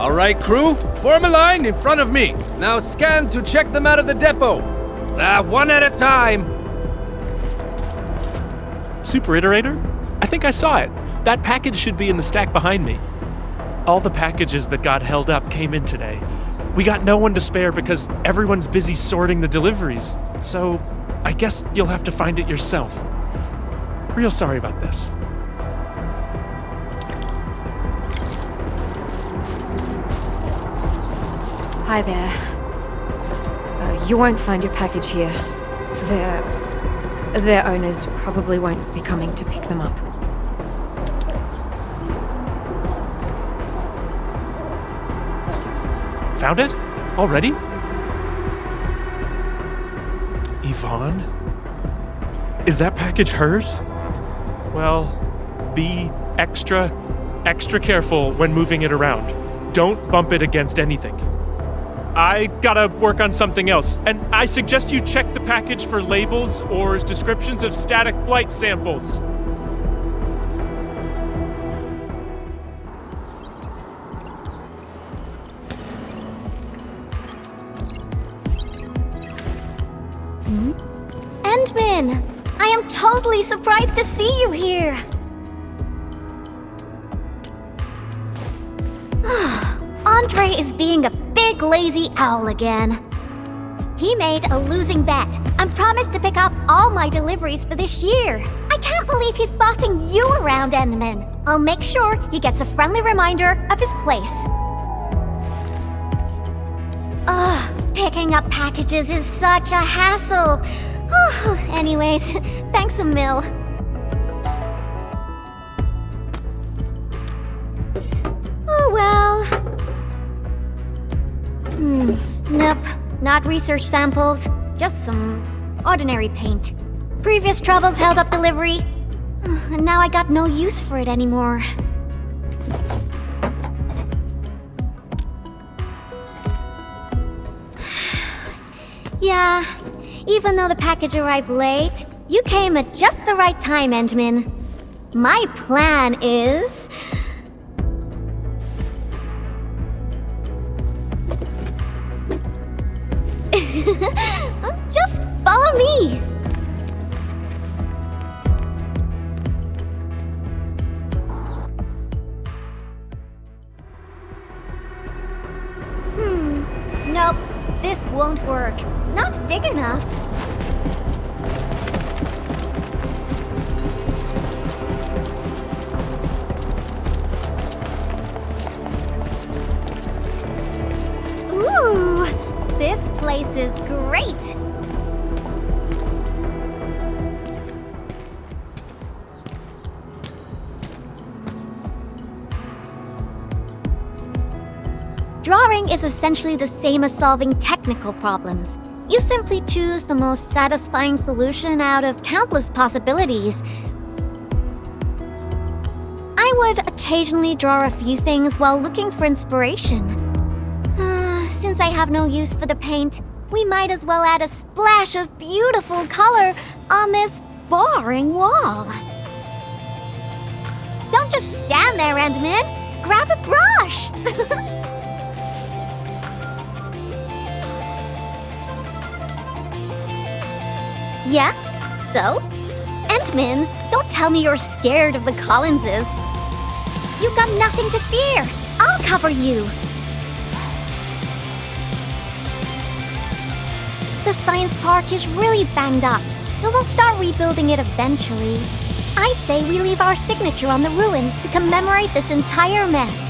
All right, crew, form a line in front of me. Now scan to check them out of the depot. One at a time. Super Iterator? I think I saw it. That package should be in the stack behind me. All the packages that got held up came in today. We got no one to spare because everyone's busy sorting the deliveries, so I guess you'll have to find it yourself. Real sorry about this. Hi there. You won't find your package here. Their owners probably won't be coming to pick them up. Found it? Already? Yvonne? Is that package hers? Well, be extra careful when moving it around. Don't bump it against anything. I gotta work on something else, and I suggest you check the package for labels or descriptions of static blight samples. Endman! I am totally surprised to see you here! Andre is being a big lazy owl again. He made a losing bet and promised to pick up all my deliveries for this year. I can't believe he's bossing you around, Endman. I'll make sure he gets a friendly reminder of his place. Picking up packages is such a hassle. Anyways, thanks a mil. Oh well. Nope, not research samples, just some ordinary paint. Previous troubles held up delivery, and now I got no use for it anymore. Yeah, even though the package arrived late, you came at just the right time, Endman. My plan is... just follow me! Nope, this won't work. Not big enough. Ooh, this place is great. Drawing is essentially the same as solving technical problems. You simply choose the most satisfying solution out of countless possibilities. I would occasionally draw a few things while looking for inspiration. Since I have no use for the paint, we might as well add a splash of beautiful color on this boring wall. Don't just stand there, Endman. Grab a brush! Yeah? So? Endman, don't tell me you're scared of the Collinses. You've got nothing to fear. I'll cover you. The science park is really banged up, so we'll start rebuilding it eventually. I say we leave our signature on the ruins to commemorate this entire mess.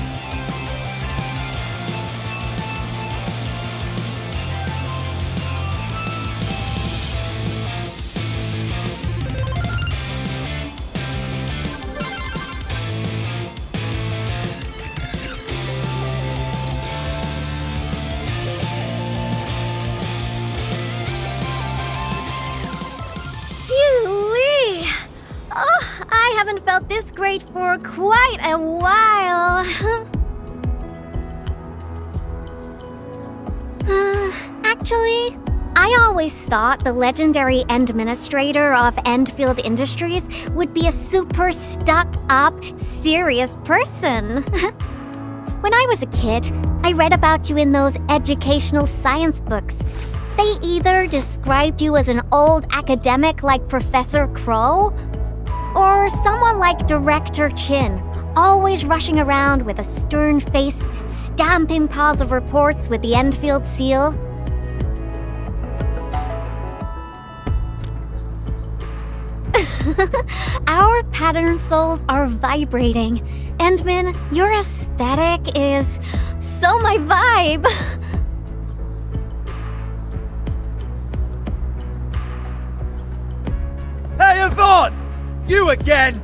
I haven't felt this great for quite a while. Actually, I always thought the legendary administrator of Endfield Industries would be a super stuck-up, serious person. When I was a kid, I read about you in those educational science books. They either described you as an old academic like Professor Crow, or someone like Director Chin, always rushing around with a stern face, stamping piles of reports with the Enfield seal. Our pattern souls are vibrating. Endman, your aesthetic is so my vibe. Hey, Ivonne! You again!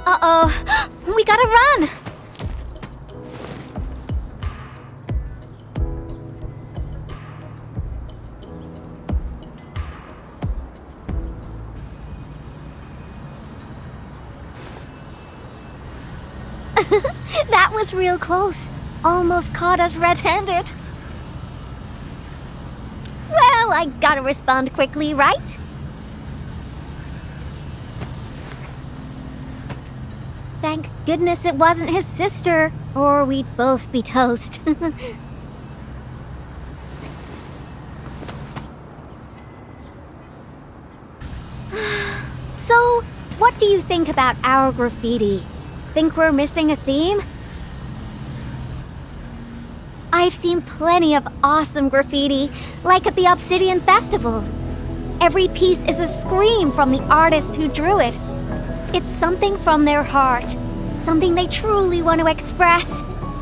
Uh-oh, we gotta run! That was real close. Almost caught us red-handed. Well, I gotta respond quickly, right? Thank goodness it wasn't his sister, or we'd both be toast. So, what do you think about our graffiti? Think we're missing a theme? I've seen plenty of awesome graffiti, like at the Obsidian Festival. Every piece is a scream from the artist who drew it. It's something from their heart, something they truly want to express.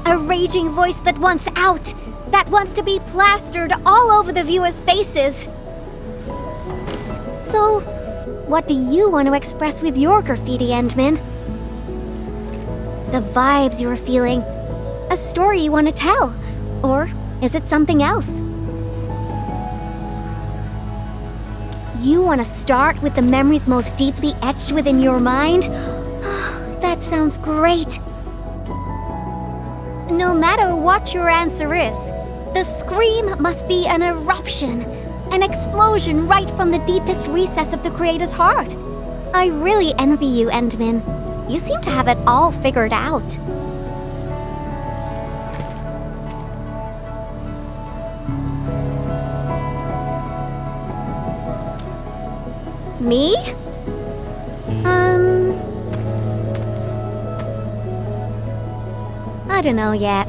A raging voice that wants out, that wants to be plastered all over the viewers' faces. So, what do you want to express with your graffiti, Endman? The vibes you're feeling, a story you want to tell, or is it something else? You want to start with the memories most deeply etched within your mind? That sounds great. No matter what your answer is, the scream must be an eruption, an explosion right from the deepest recess of the creator's heart. I really envy you, Endman. You seem to have it all figured out. Me? I don't know yet.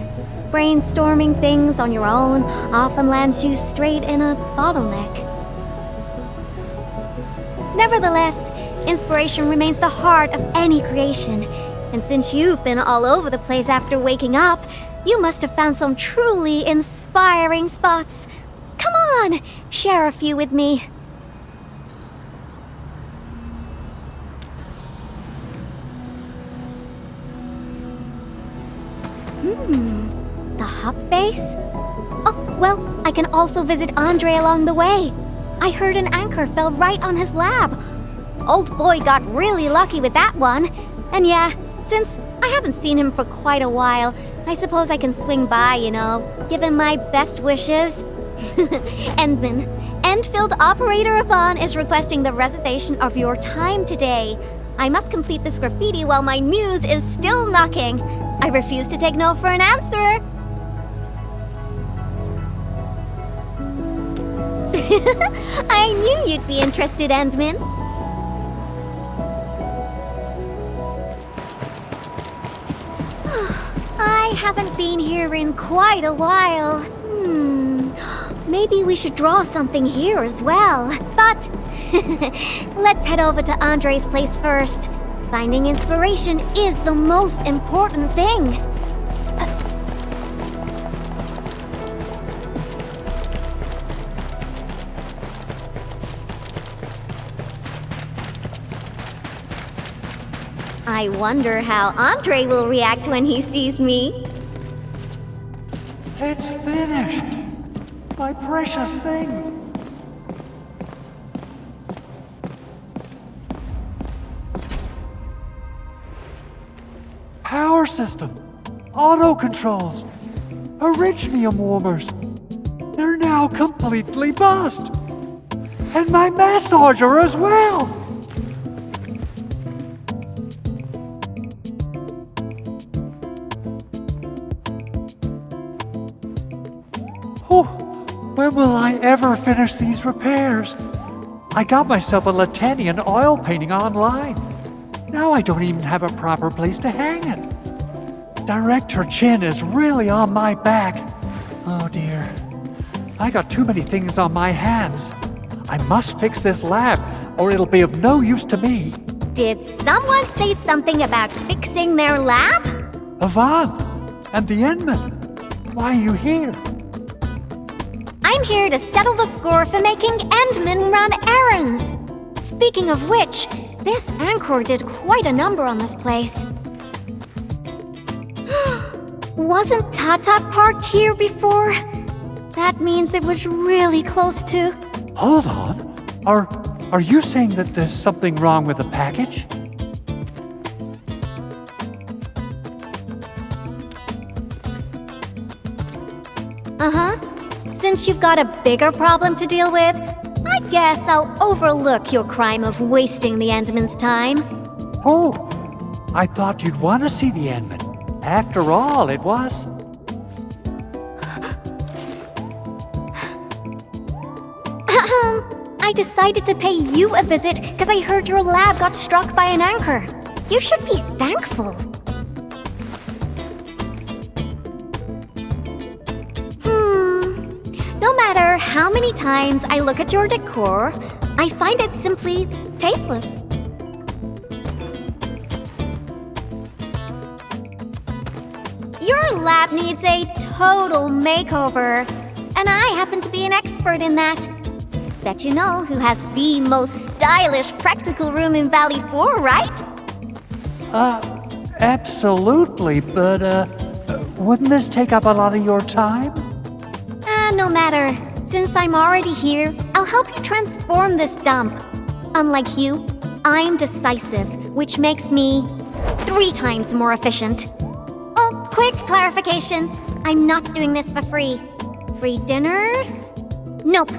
Brainstorming things on your own often lands you straight in a bottleneck. Nevertheless, inspiration remains the heart of any creation. And since you've been all over the place after waking up, you must have found some truly inspiring spots. Come on, share a few with me. The hop base? Oh, well, I can also visit Andre along the way. I heard an anchor fell right on his lab. Old boy got really lucky with that one. And yeah, since I haven't seen him for quite a while, I suppose I can swing by, give him my best wishes. Endman, Endfield operator Ivonne is requesting the reservation of your time today. I must complete this graffiti while my muse is still knocking. I refuse to take no for an answer. I knew you'd be interested, Endman. I haven't been here in quite a while. Maybe we should draw something here as well. But let's head over to Andre's place first. Finding inspiration is the most important thing. I wonder how Andre will react when he sees me. It's finished! My precious thing! Power system, auto controls, originium warmers. They're now completely buzzed. And my massager as well. When will I ever finish these repairs? I got myself a Latanian oil painting online. Now I don't even have a proper place to hang it. Director Chin is really on my back. Oh dear. I got too many things on my hands. I must fix this lab, or it'll be of no use to me. Did someone say something about fixing their lab? Ivonne and the Endman. Why are you here? I'm here to settle the score for making Endman run errands. Speaking of which, this Anchor did quite a number on this place. Wasn't Tata parked here before? That means it was really close to... Hold on. Are you saying that there's something wrong with the package? Uh-huh. Since you've got a bigger problem to deal with, I guess I'll overlook your crime of wasting the Endman's time. Oh, I thought you'd want to see the Endman. After all, it was... I decided to pay you a visit because I heard your lab got struck by an anchor. You should be thankful. No matter how many times I look at your decor, I find it simply tasteless. Your lab needs a total makeover, and I happen to be an expert in that. Bet you know who has the most stylish practical room in Valley 4, right? Absolutely, but, wouldn't this take up a lot of your time? No matter. Since I'm already here, I'll help you transform this dump. Unlike you, I'm decisive, which makes me 3 times more efficient. Oh, quick clarification. I'm not doing this for free. Free dinners? Nope.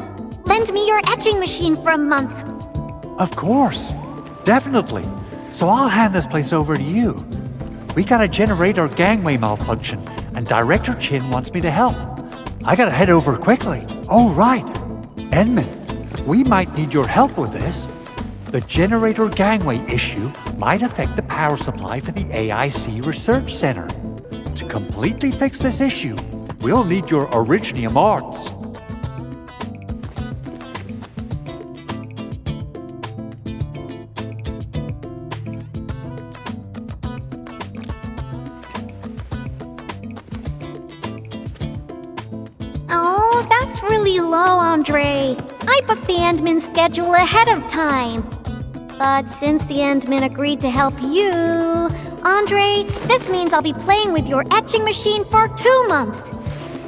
Lend me your etching machine for a month. Of course. Definitely. So I'll hand this place over to you. We got a generator gangway malfunction, and Director Chin wants me to help. I gotta head over quickly. Oh, right. Endman, we might need your help with this. The generator gangway issue might affect the power supply for the AIC Research Center. To completely fix this issue, we'll need your Originium arts. Oh, that's really low, Andre. I booked the Endman schedule ahead of time. But since the Endman agreed to help you, Andre, this means I'll be playing with your etching machine for 2 months.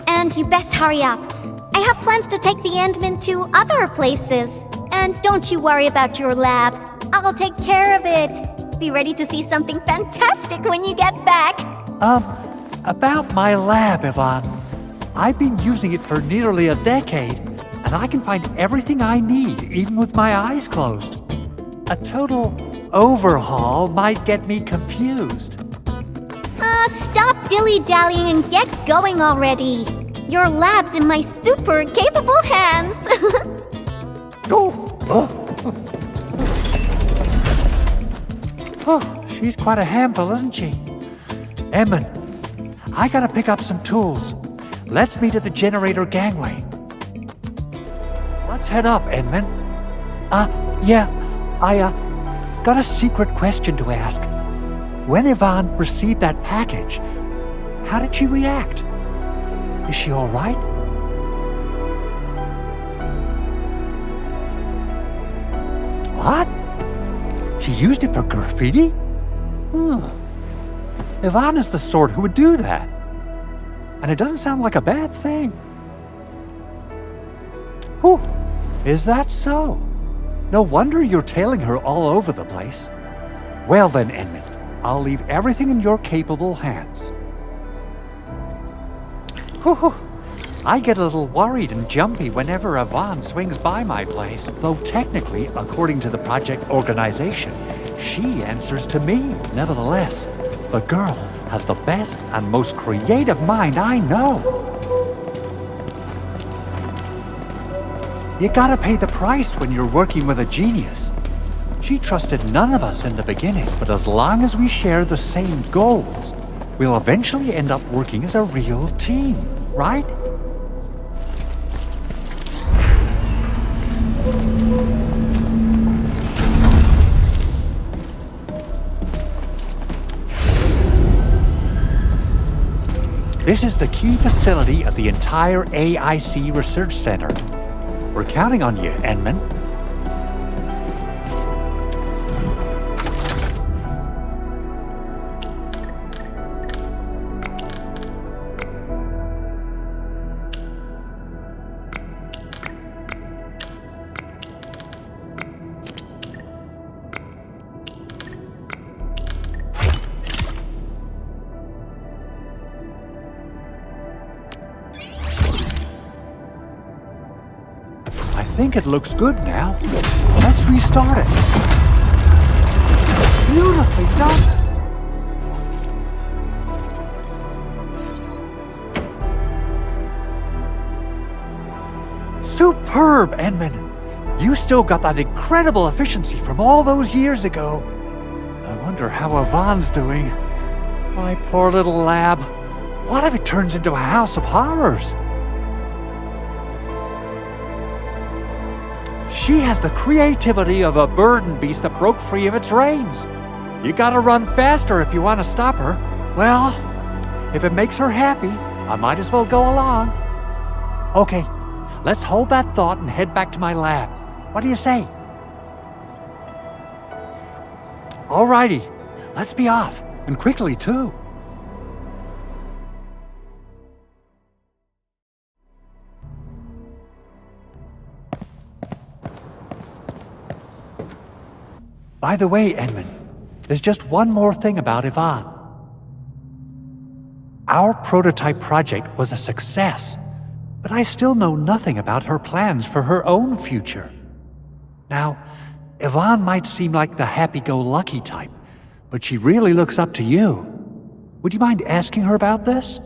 And you best hurry up. I have plans to take the Endman to other places. And don't you worry about your lab. I'll take care of it. Be ready to see something fantastic when you get back. About my lab, Ivonne. I've been using it for nearly a decade, and I can find everything I need, even with my eyes closed. A total overhaul might get me confused. Stop dilly-dallying and get going already. Your lab's in my super capable hands. Oh, she's quite a handful, isn't she? Endman, I gotta pick up some tools. Let's meet at the generator gangway. Let's head up, Endman. I got a secret question to ask. When Ivonne received that package, how did she react? Is she all right? What? She used it for graffiti? Ivonne is the sort who would do that. And it doesn't sound like a bad thing. Oh, is that so? No wonder you're tailing her all over the place. Well then, Endman, I'll leave everything in your capable hands. Whew. I get a little worried and jumpy whenever Ivonne swings by my place, though technically, according to the project organization, she answers to me. Nevertheless, the girl has the best and most creative mind I know. You gotta pay the price when you're working with a genius. She trusted none of us in the beginning, but as long as we share the same goals, we'll eventually end up working as a real team, right? This is the key facility of the entire AIC Research Center. We're counting on you, Edmund. I think it looks good now. Let's restart it. Beautifully done. Superb, Edmund. You still got that incredible efficiency from all those years ago. I wonder how Ivonne's doing. My poor little lab. What if it turns into a house of horrors? She has the creativity of a burden beast that broke free of its reins. You gotta run faster if you want to stop her. Well, if it makes her happy, I might as well go along. Okay, let's hold that thought and head back to my lab. What do you say? Alrighty, let's be off, and quickly too. By the way, Edmund, there's just one more thing about Yvonne. Our prototype project was a success, but I still know nothing about her plans for her own future. Now, Yvonne might seem like the happy-go-lucky type, but she really looks up to you. Would you mind asking her about this?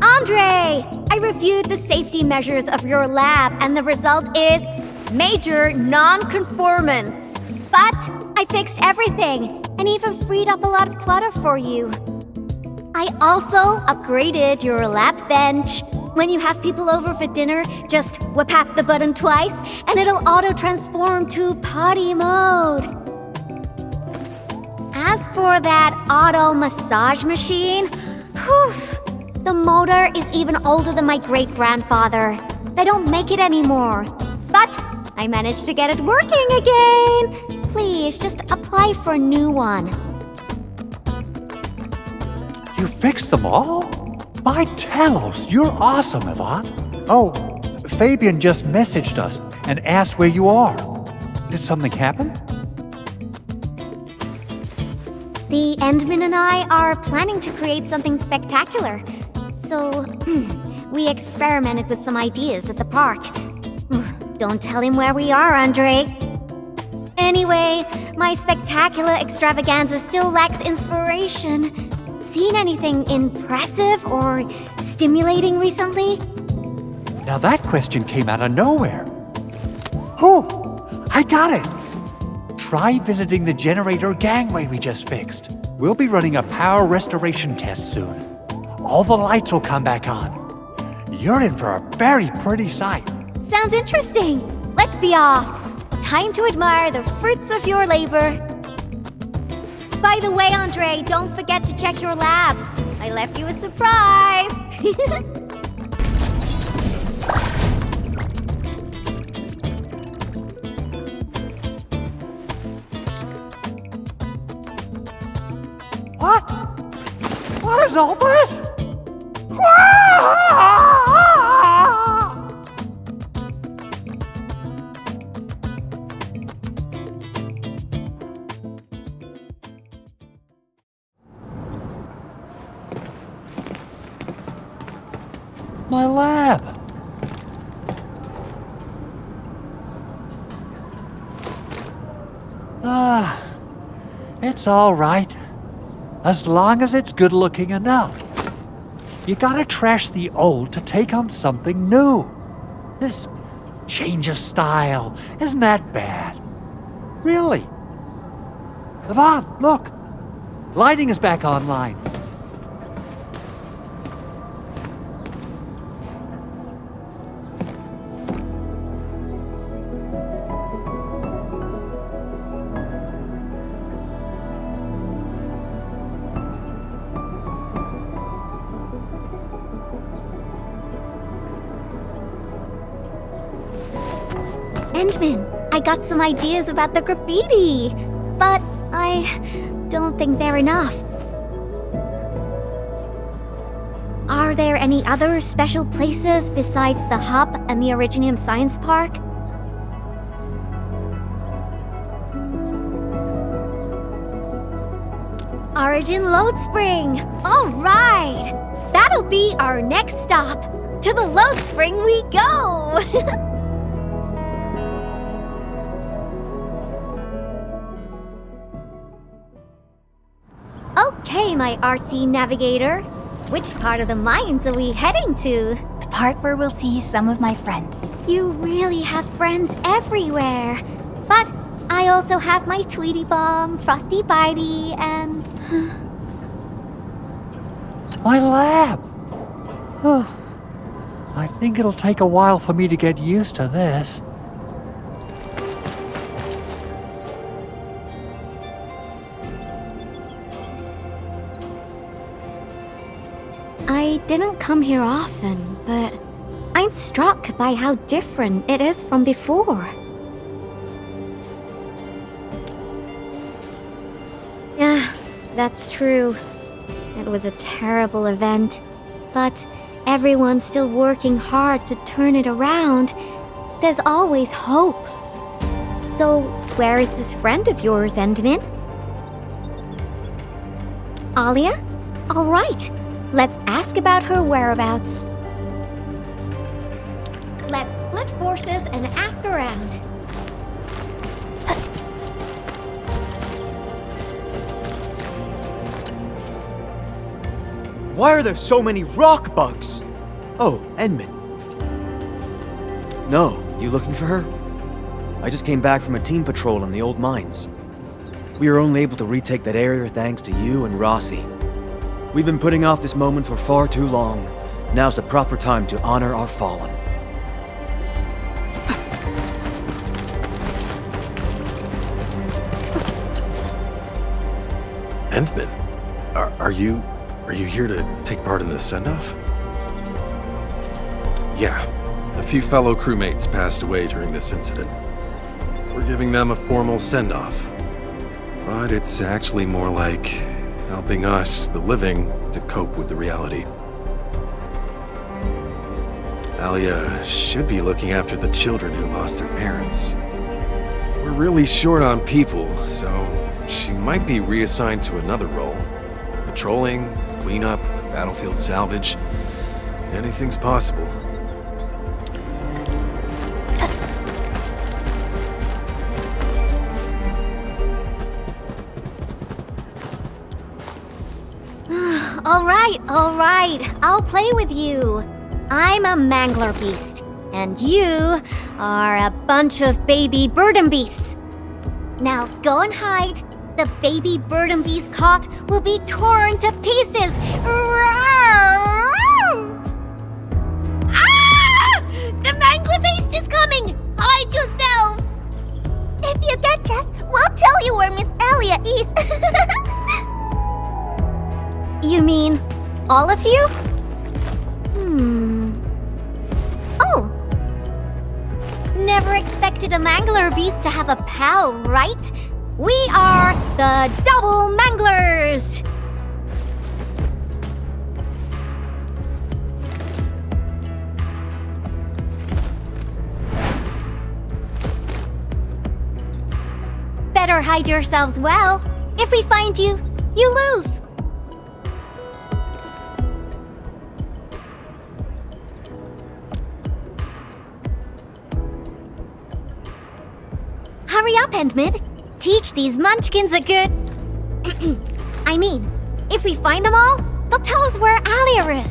Andre! I reviewed the safety measures of your lab, and the result is major non-conformance. But I fixed everything, and even freed up a lot of clutter for you. I also upgraded your lab bench. When you have people over for dinner, just tap the button twice, and it'll auto-transform to potty mode. As for that auto massage machine, whew, the motor is even older than my great-grandfather. They don't make it anymore. But I managed to get it working again. Please, just apply for a new one. You fixed them all? By Talos, you're awesome, Yvonne. Oh, Fabian just messaged us and asked where you are. Did something happen? The Endman and I are planning to create something spectacular. So, we experimented with some ideas at the park. Don't tell him where we are, Andre. Anyway, my spectacular extravaganza still lacks inspiration. Seen anything impressive or stimulating recently? Now that question came out of nowhere. Oh, I got it. Try visiting the generator gangway we just fixed. We'll be running a power restoration test soon. All the lights will come back on. You're in for a very pretty sight. Sounds interesting. Let's be off. Time to admire the fruits of your labor. By the way, Andre, don't forget to check your lab. I left you a surprise. What? What is all this? My lab. It's all right. As long as it's good looking enough. You gotta trash the old to take on something new. This change of style isn't that bad. Really. Ivonne, look. Lighting is back online. Endman, I got some ideas about the graffiti, but I don't think they're enough. Are there any other special places besides the Hub and the Originium Science Park? Origin Load Spring! All right! That'll be our next stop. To the Load Spring we go! Okay, my artsy navigator. Which part of the mines are we heading to? The part where we'll see some of my friends. You really have friends everywhere. But I also have my Tweety Bomb, Frosty Bitey, and... My lab! I think it'll take a while for me to get used to this. I didn't come here often, but I'm struck by how different it is from before. Yeah, that's true. It was a terrible event, but everyone's still working hard to turn it around. There's always hope. So, where is this friend of yours, Endman? Alia? All right. Let's ask about her whereabouts. Let's split forces and ask around. Why are there so many rock bugs? Oh, Endman. No, you looking for her? I just came back from a team patrol in the old mines. We were only able to retake that area thanks to you and Rossi. We've been putting off this moment for far too long. Now's the proper time to honor our fallen. Endman, are you here to take part in the send-off? Yeah, a few fellow crewmates passed away during this incident. We're giving them a formal send-off. But it's actually more like helping us, the living, to cope with the reality. Alia should be looking after the children who lost their parents. We're really short on people, so she might be reassigned to another role. Patrolling, cleanup, battlefield salvage. Anything's possible. All right, I'll play with you. I'm a mangler beast, and you are a bunch of baby burden beasts. Now go and hide. The baby burden beast caught will be torn to pieces. Ah! The mangler beast is coming! Hide yourselves! If you catch us, we'll tell you where Miss Alia is. You mean all of you? Oh. Never expected a mangler beast to have a pal, right? We are the Double Manglers! Better hide yourselves well. If we find you, you lose. Hurry up, Endman. teach these munchkins a good... I mean, if we find them all, they'll tell us where Alia is.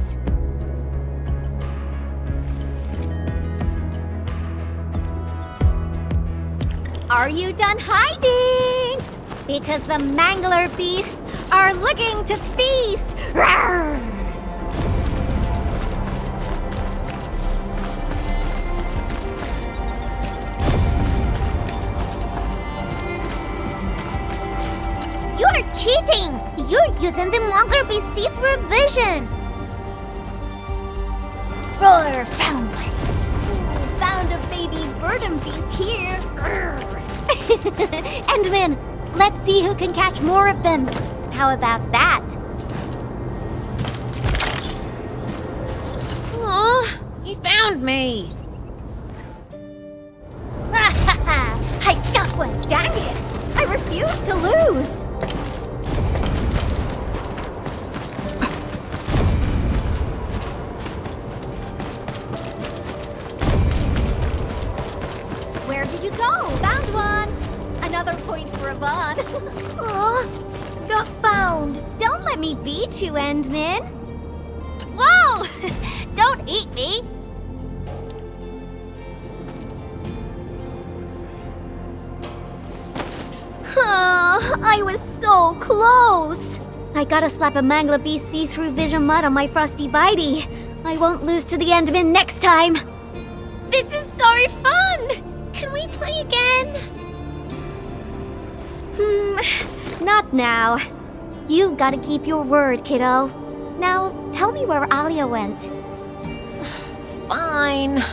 Are you done hiding? Because the mangler beasts are looking to feast! Rawr! You're cheating! You're using the mangler beast see-through vision! Roar, found one! Found a baby verdant beast here! Endman, let's see who can catch more of them. How about that? Aw, he found me. I got one, dang it! I refuse to lose! Where did you go? Found one! Another point for Ivonne. Aw, got found. Don't let me beat you, Endman. Whoa! Don't eat me! I was so close! I gotta slap a Mangler Beast see-through vision mud on my frosty bitey. I won't lose to the Endman next time. This is so fun! Can we play again? Not now. You've gotta keep your word, kiddo. Now, tell me where Alia went. Fine.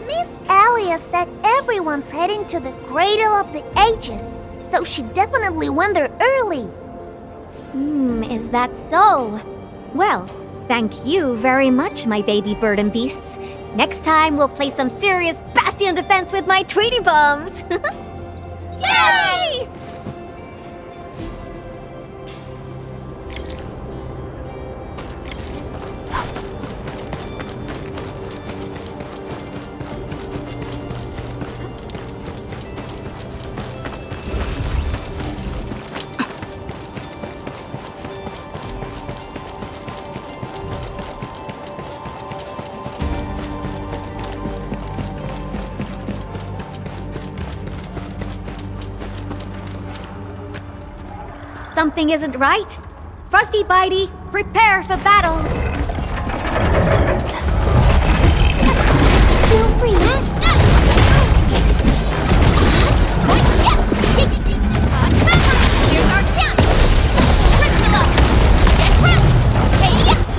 Miss Alia said everyone's heading to the Cradle of the Ages, so she definitely went there early. Is that so? Well, thank you very much, my baby bird and beasts. Next time, we'll play some serious bastion defense with my Tweety Bombs. Yay! Something isn't right. Frosty Bitey, prepare for battle. Feel free. Here's our chance.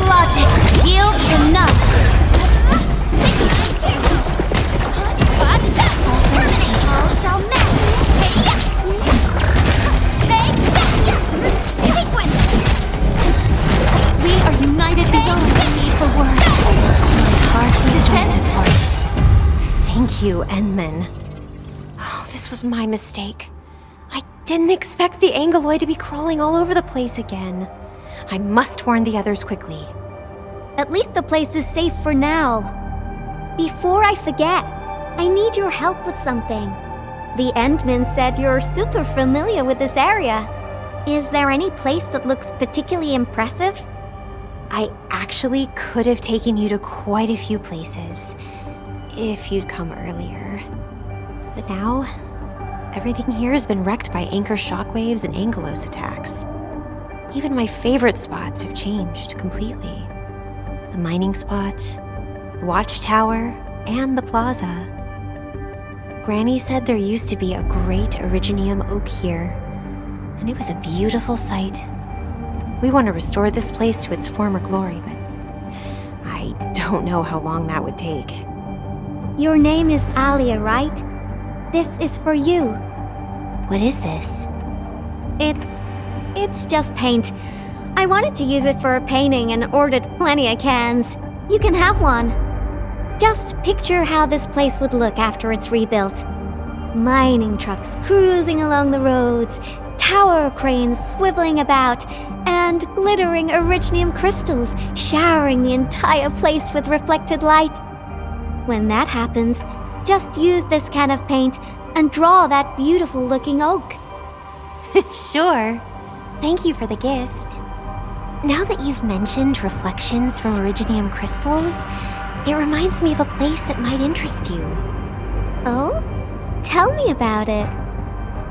Logic yields enough. All shall melt. We are united beyond the need for words. Thank you, Endman. Oh, this was my mistake. I didn't expect the Angoloid to be crawling all over the place again. I must warn the others quickly. At least the place is safe for now. Before I forget, I need your help with something. The Endman said you're super familiar with this area. Is there any place that looks particularly impressive? I actually could have taken you to quite a few places, if you'd come earlier. But now, everything here has been wrecked by anchor shockwaves and Angelos attacks. Even my favorite spots have changed completely. The mining spot, the watchtower, and the plaza. Granny said there used to be a great Originium oak here, and it was a beautiful sight. We want to restore this place to its former glory, but I don't know how long that would take. Your name is Alia, right? This is for you. What is this? It's just paint. I wanted to use it for a painting and ordered plenty of cans. You can have one. Just picture how this place would look after it's rebuilt. Mining trucks cruising along the roads, tower cranes swiveling about, and glittering Originium crystals showering the entire place with reflected light. When that happens, just use this can of paint and draw that beautiful looking oak. Sure. Thank you for the gift. Now that you've mentioned reflections from Originium crystals, it reminds me of a place that might interest you. Oh? Tell me about it.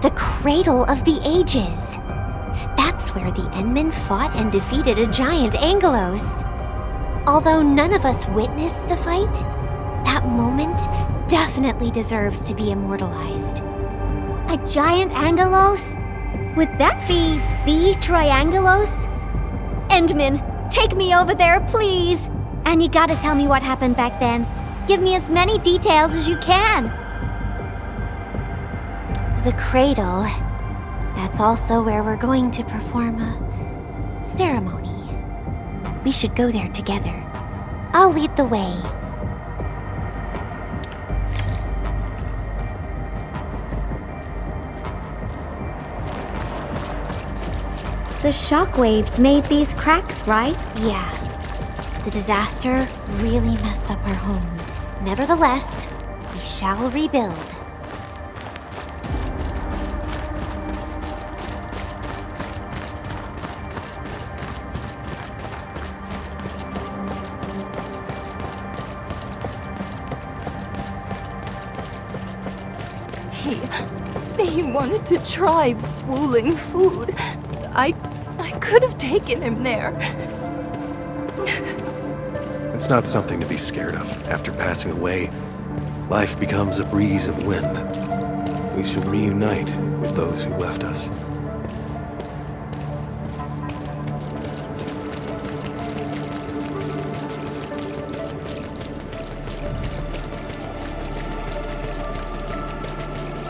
The Cradle of the Ages. That's where the Endmen fought and defeated a giant Angelos. Although none of us witnessed the fight, that moment definitely deserves to be immortalized. A giant Angelos? Would that be the Triangelos? Endman, take me over there, please! And you gotta tell me what happened back then. Give me as many details as you can. The Cradle. That's also where we're going to perform a ceremony. We should go there together. I'll lead the way. The shockwaves made these cracks, right? Yeah. The disaster really messed up our homes. Nevertheless, we shall rebuild. He wanted to try wooling food. I could have taken him there. It's not something to be scared of. After passing away, life becomes a breeze of wind. We shall reunite with those who left us.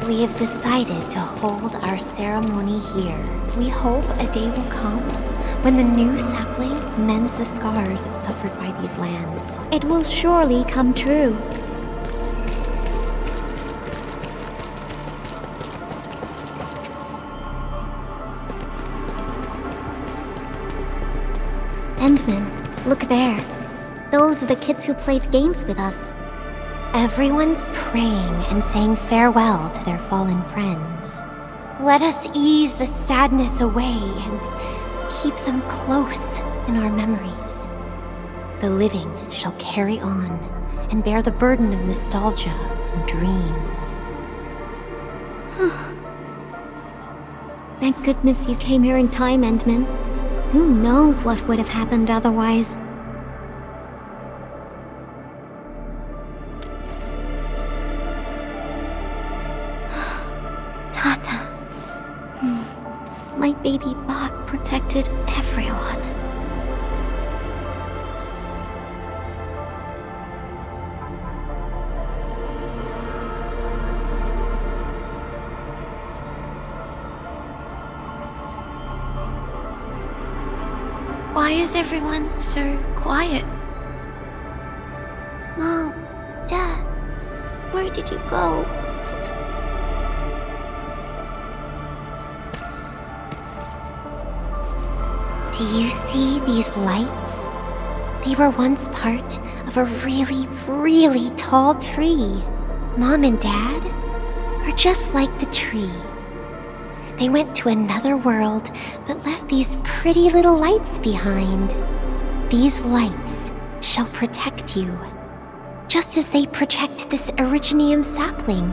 We have decided to hold our ceremony here. We hope a day will come when the new sapling mends the scars suffered by these lands. It will surely come true. Endman, look there. Those are the kids who played games with us. Everyone's praying and saying farewell to their fallen friends. Let us ease the sadness away and keep them close in our memories. The living shall carry on and bear the burden of nostalgia and dreams. Thank goodness you came here in time, Endman. Who knows what would have happened otherwise? Tata. My baby bot protected everyone. Why is everyone so quiet? Mom, Dad, where did you go? Do you see these lights? They were once part of a really, really tall tree. Mom and Dad are just like the tree. They went to another world, but left these pretty little lights behind. These lights shall protect you, just as they protect this Originium sapling.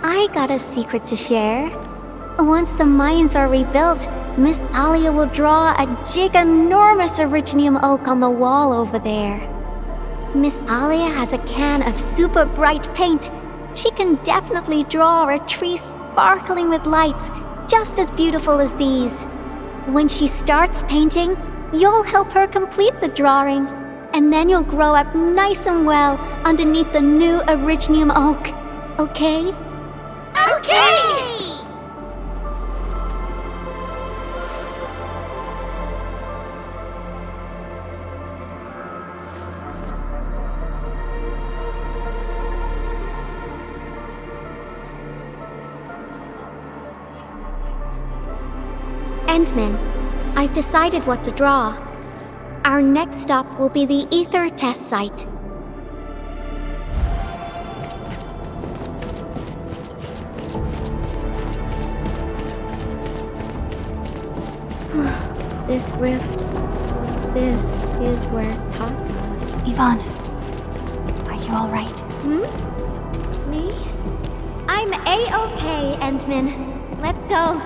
I got a secret to share. Once the mines are rebuilt, Miss Alia will draw a giganormous Originium oak on the wall over there. Miss Alia has a can of super bright paint. She can definitely draw a tree sparkling with lights, just as beautiful as these. When she starts painting, you'll help her complete the drawing, and then you'll grow up nice and well underneath the new Originium oak. Okay? Okay! Endman, I've decided what to draw. Our next stop will be the Ether test site. This rift, this is where Tata... Yvonne, are you alright? Me? I'm A-okay, Entman. Let's go.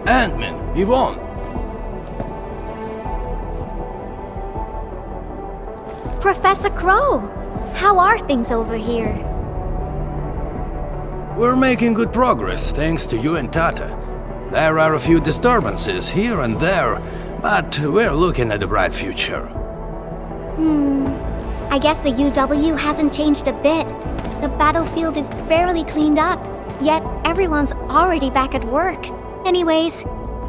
Ant-Man, Yvonne! Professor Crow, how are things over here? We're making good progress, thanks to you and Tata. There are a few disturbances here and there, but we're looking at a bright future. I guess the UW hasn't changed a bit. The battlefield is barely cleaned up, yet everyone's already back at work. Anyways,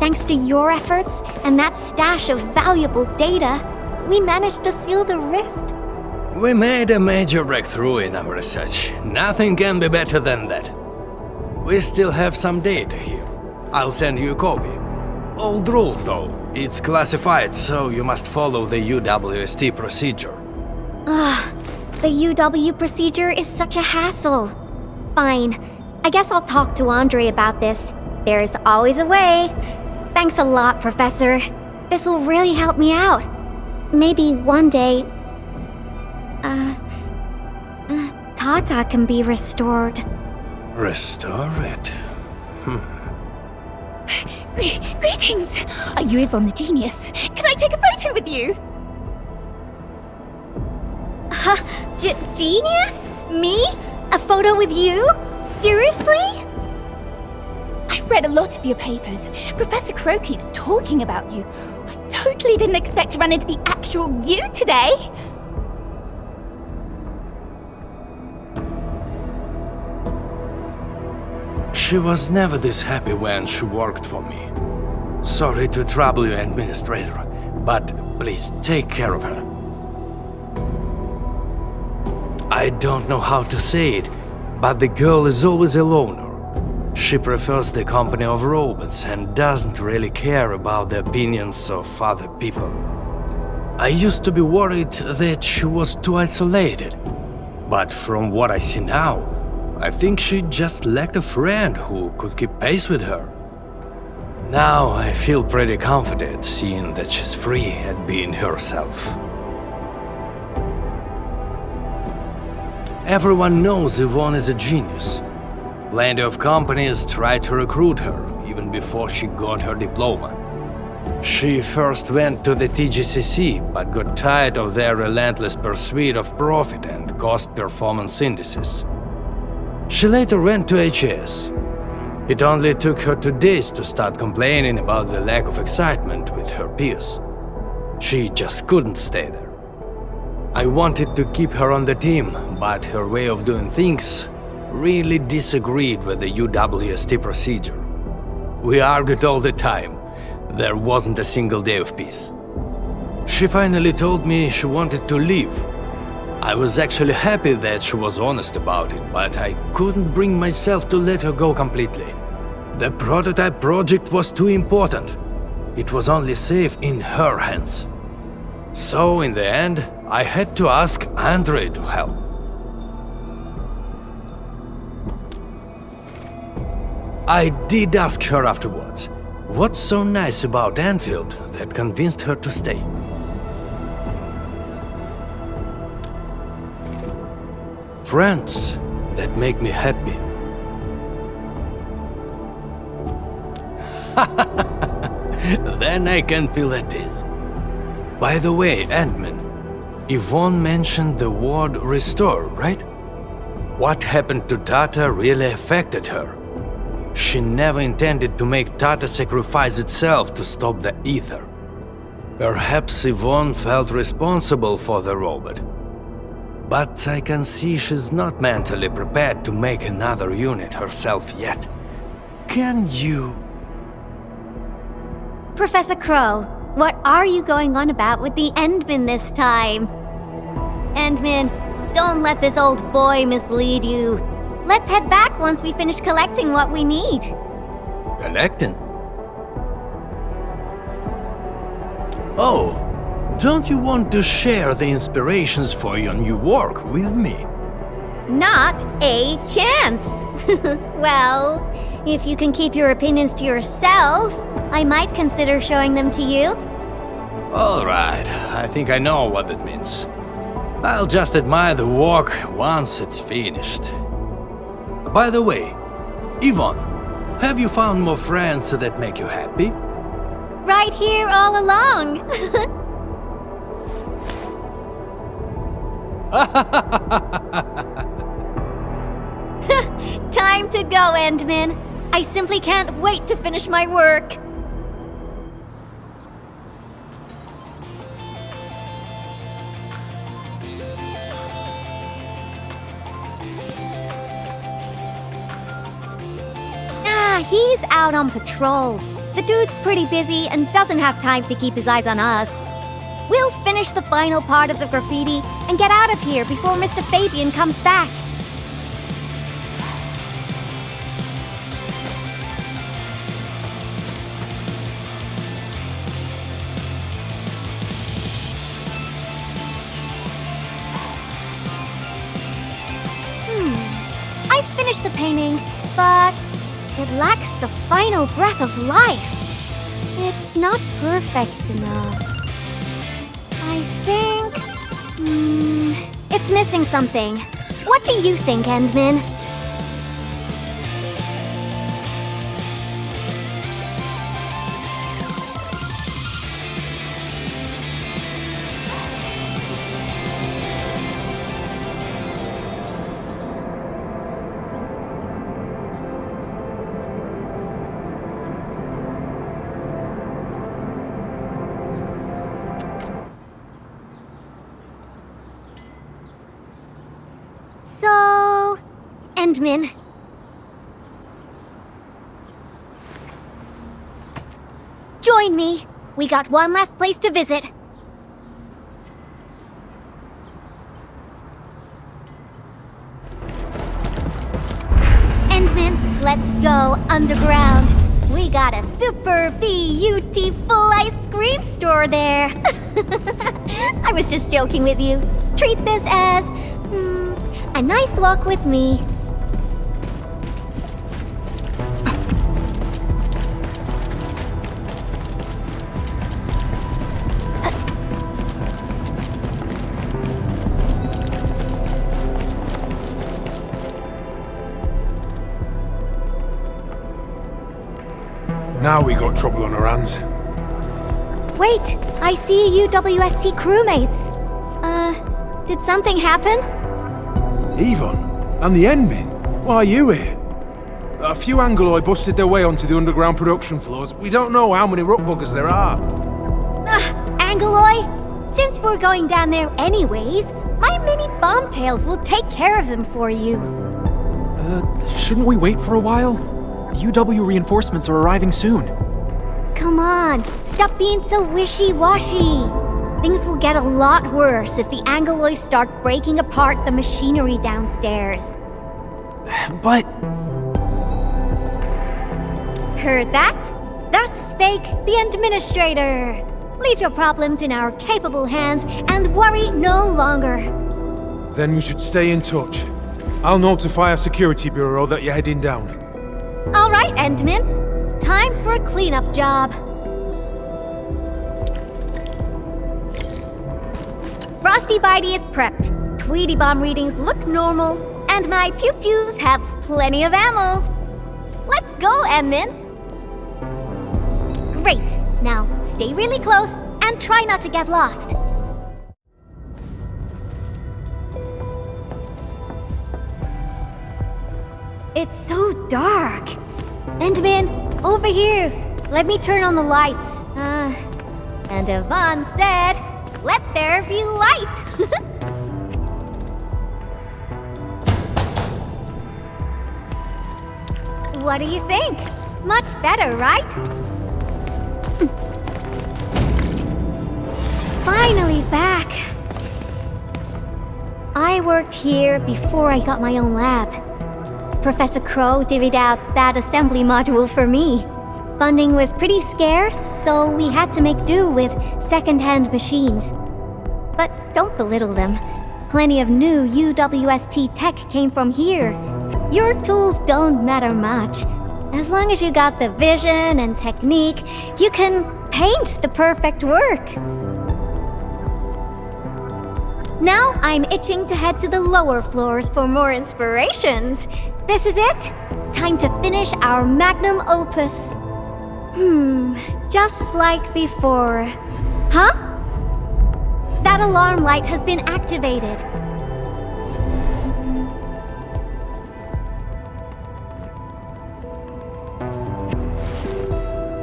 thanks to your efforts and that stash of valuable data, we managed to seal the rift. We made a major breakthrough in our research. Nothing can be better than that. We still have some data here. I'll send you a copy. Old rules though. It's classified, so you must follow the UWST procedure. The UW procedure is such a hassle. Fine. I guess I'll talk to Andre about this. There's always a way. Thanks a lot, Professor. This will really help me out. Maybe one day... Tata can be restored. Restore it? Greetings! Are you Yvonne the Genius? Can I take a photo with you? Genius? Me? A photo with you? Seriously? I've read a lot of your papers. Professor Crow keeps talking about you. I totally didn't expect to run into the actual you today. She was never this happy when she worked for me. Sorry to trouble you, Administrator, but please take care of her. I don't know how to say it, but the girl is always a loner. She prefers the company of robots and doesn't really care about the opinions of other people. I used to be worried that she was too isolated, but from what I see now, I think she just lacked a friend who could keep pace with her. Now I feel pretty confident seeing that she's free and being herself. Everyone knows Ivonne is a genius. Plenty of companies tried to recruit her, even before she got her diploma. She first went to the TGCC, but got tired of their relentless pursuit of profit and cost performance indices. She later went to HAS. It only took her 2 days to start complaining about the lack of excitement with her peers. She just couldn't stay there. I wanted to keep her on the team, but her way of doing things really disagreed with the UWST procedure. We argued all the time. There wasn't a single day of peace. She finally told me she wanted to leave. I was actually happy that she was honest about it, but I couldn't bring myself to let her go completely. The prototype project was too important. It was only safe in her hands. So in the end, I had to ask Andre to help. I did ask her afterwards, what's so nice about Endfield that convinced her to stay? Friends that make me happy. Then I can feel at ease. By the way, Ant-Man, Yvonne mentioned the word restore, right? What happened to Tata really affected her. She never intended to make Tata sacrifice itself to stop the ether. Perhaps Yvonne felt responsible for the robot. But I can see she's not mentally prepared to make another unit herself yet. Can you? Professor Crow, What are you going on about with the Endman this time? Endman, don't let this old boy mislead you. Let's head back once we finish collecting what we need. Collecting? Oh, don't you want to share the inspirations for your new work with me? Not a chance. Well, if you can keep your opinions to yourself, I might consider showing them to you. All right, I think I know what that means. I'll just admire the work once it's finished. By the way, Ivonne, have you found more friends that make you happy? Right here all along. Time to go, Endman. I simply can't wait to finish my work. He's out on patrol. The dude's pretty busy and doesn't have time to keep his eyes on us. We'll finish the final part of the graffiti and get out of here before Mr. Fabian comes back. I finished the painting, but it lacks the final breath of life. It's not perfect enough. I think... it's missing something. What do you think, Endman? So... Endman. Join me. We got one last place to visit. Endman, let's go underground. We got a super beautiful ice cream store there. I was just joking with you. Treat this as... a nice walk with me. Now we got trouble on our hands. Wait, I see UWST crewmates. Did something happen? Ivonne? And the Endman? Why are you here? A few Angoloi busted their way onto the underground production floors. We don't know how many ruckbuggers there are. Angoloi? Since we're going down there anyways, my mini bombtails will take care of them for you. Shouldn't we wait for a while? UW reinforcements are arriving soon. Come on, stop being so wishy-washy. Things will get a lot worse if the Angoloi start breaking apart the machinery downstairs. But... Heard that? That's Spake, the Administrator. Leave your problems in our capable hands and worry no longer. Then we should stay in touch. I'll notify our security bureau that you're heading down. All right, Endman. Time for a cleanup job. Frosty Bitey is prepped. Tweety Bomb readings look normal, and my pew-pews have plenty of ammo. Let's go, Endman. Great. Now, stay really close and try not to get lost. It's so dark. Endman, over here. Let me turn on the lights. And Ivonne said, let there be light. What do you think? Much better, right? Finally back. I worked here before I got my own lab. Professor Crow divvied out that assembly module for me. Funding was pretty scarce, so we had to make do with second-hand machines. But don't belittle them. Plenty of new UWST tech came from here. Your tools don't matter much. As long as you got the vision and technique, you can paint the perfect work. Now I'm itching to head to the lower floors for more inspirations. This is it. Time to finish our magnum opus. Just like before. Huh? That alarm light has been activated.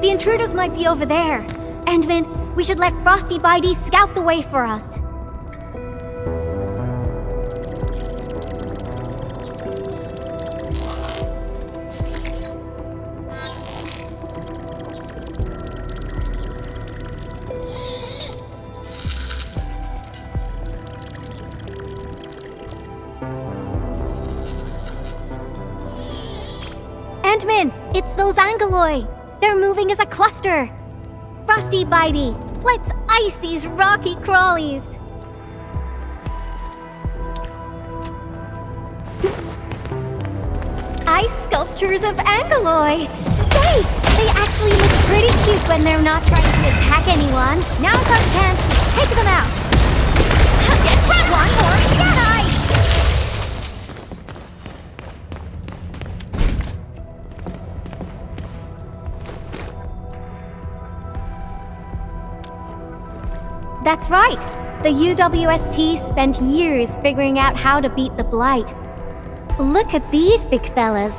The intruders might be over there. Endman, we should let Frosty Bitey scout the way for us. Endman, it's those Angoloi. They're moving as a cluster. Frosty Bitey, let's ice these rocky crawlies. Ice sculptures of Angoloi. Say, they actually look pretty cute when they're not trying to attack anyone. Now's our chance to take them out. One more shot ice. That's right. The UWST spent years figuring out how to beat the Blight. Look at these big fellas.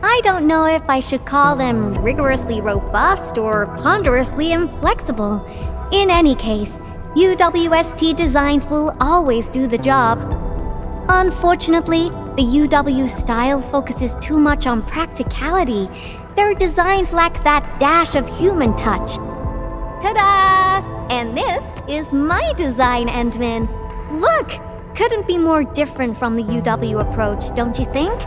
I don't know if I should call them rigorously robust or ponderously inflexible. In any case, UWST designs will always do the job. Unfortunately, the UW style focuses too much on practicality. Their designs lack that dash of human touch. Ta-da! And this is my design, Endman. Look! Couldn't be more different from the UW approach, don't you think?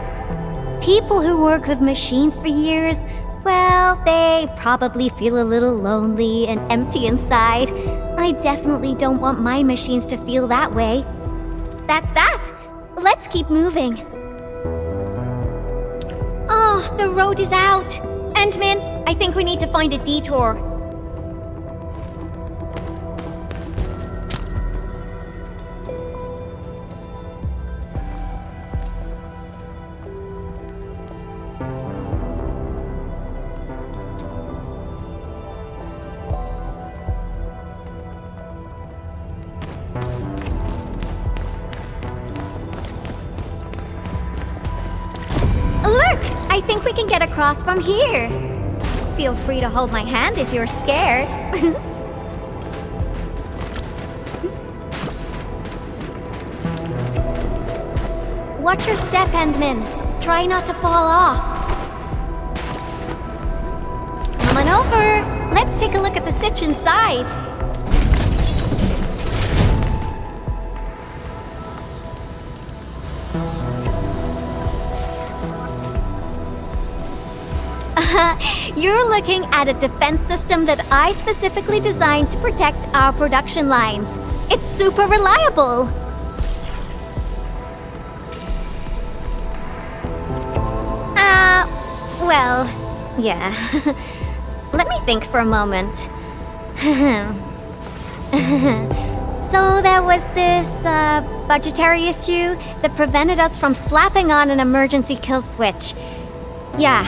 People who work with machines for years, well, they probably feel a little lonely and empty inside. I definitely don't want my machines to feel that way. That's that! Let's keep moving. Oh, the road is out! Endman, I think we need to find a detour. I think we can get across from here. Feel free to hold my hand if you're scared. Watch your step, Endman. Try not to fall off. Come on over. Let's take a look at the sitch inside. You're looking at a defense system that I specifically designed to protect our production lines. It's super reliable. Well, yeah. Let me think for a moment. So there was this budgetary issue that prevented us from slapping on an emergency kill switch. Yeah.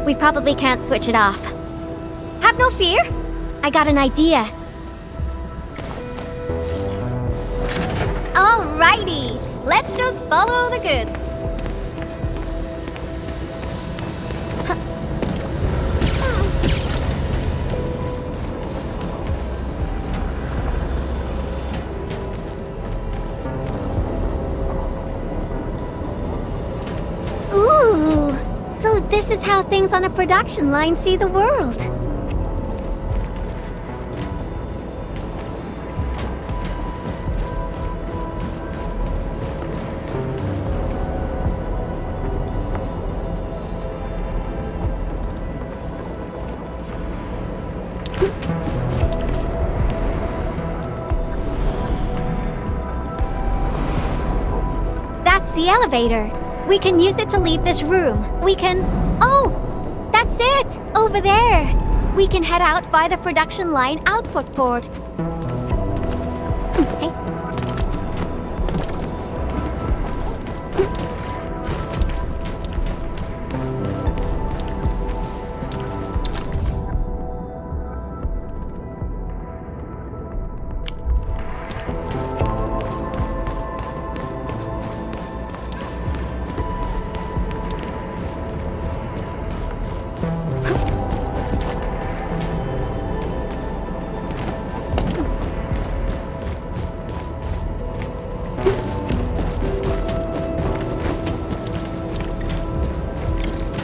We probably can't switch it off. Have no fear. I got an idea. Alrighty. Let's just follow the goods. Ooh. So this is how things on a production line see the world. That's the elevator. We can use it to leave this room. We can... Oh! That's it! Over there! We can head out by the production line output port. Hey.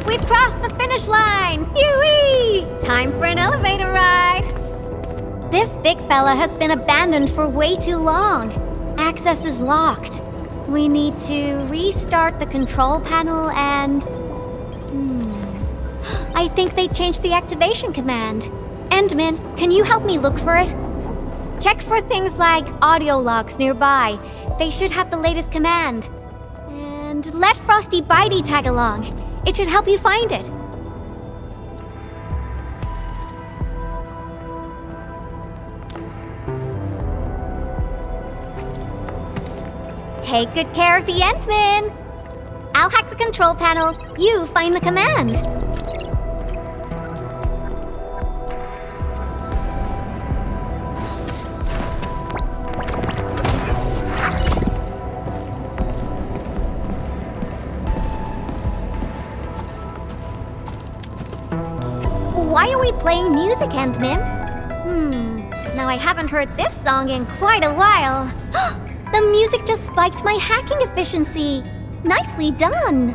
We've crossed the finish line! Phew-wee! Time for an elevator ride! This big fella has been abandoned for way too long. Access is locked. We need to restart the control panel and... I think they changed the activation command. Endman, can you help me look for it? Check for things like audio logs nearby. They should have the latest command. And let Frosty Bitey tag along. It should help you find it. Take good care of the Endman. I'll hack the control panel. You find the command. Why are we playing music, Endman? Now I haven't heard this song in quite a while. The music just spiked my hacking efficiency. Nicely done.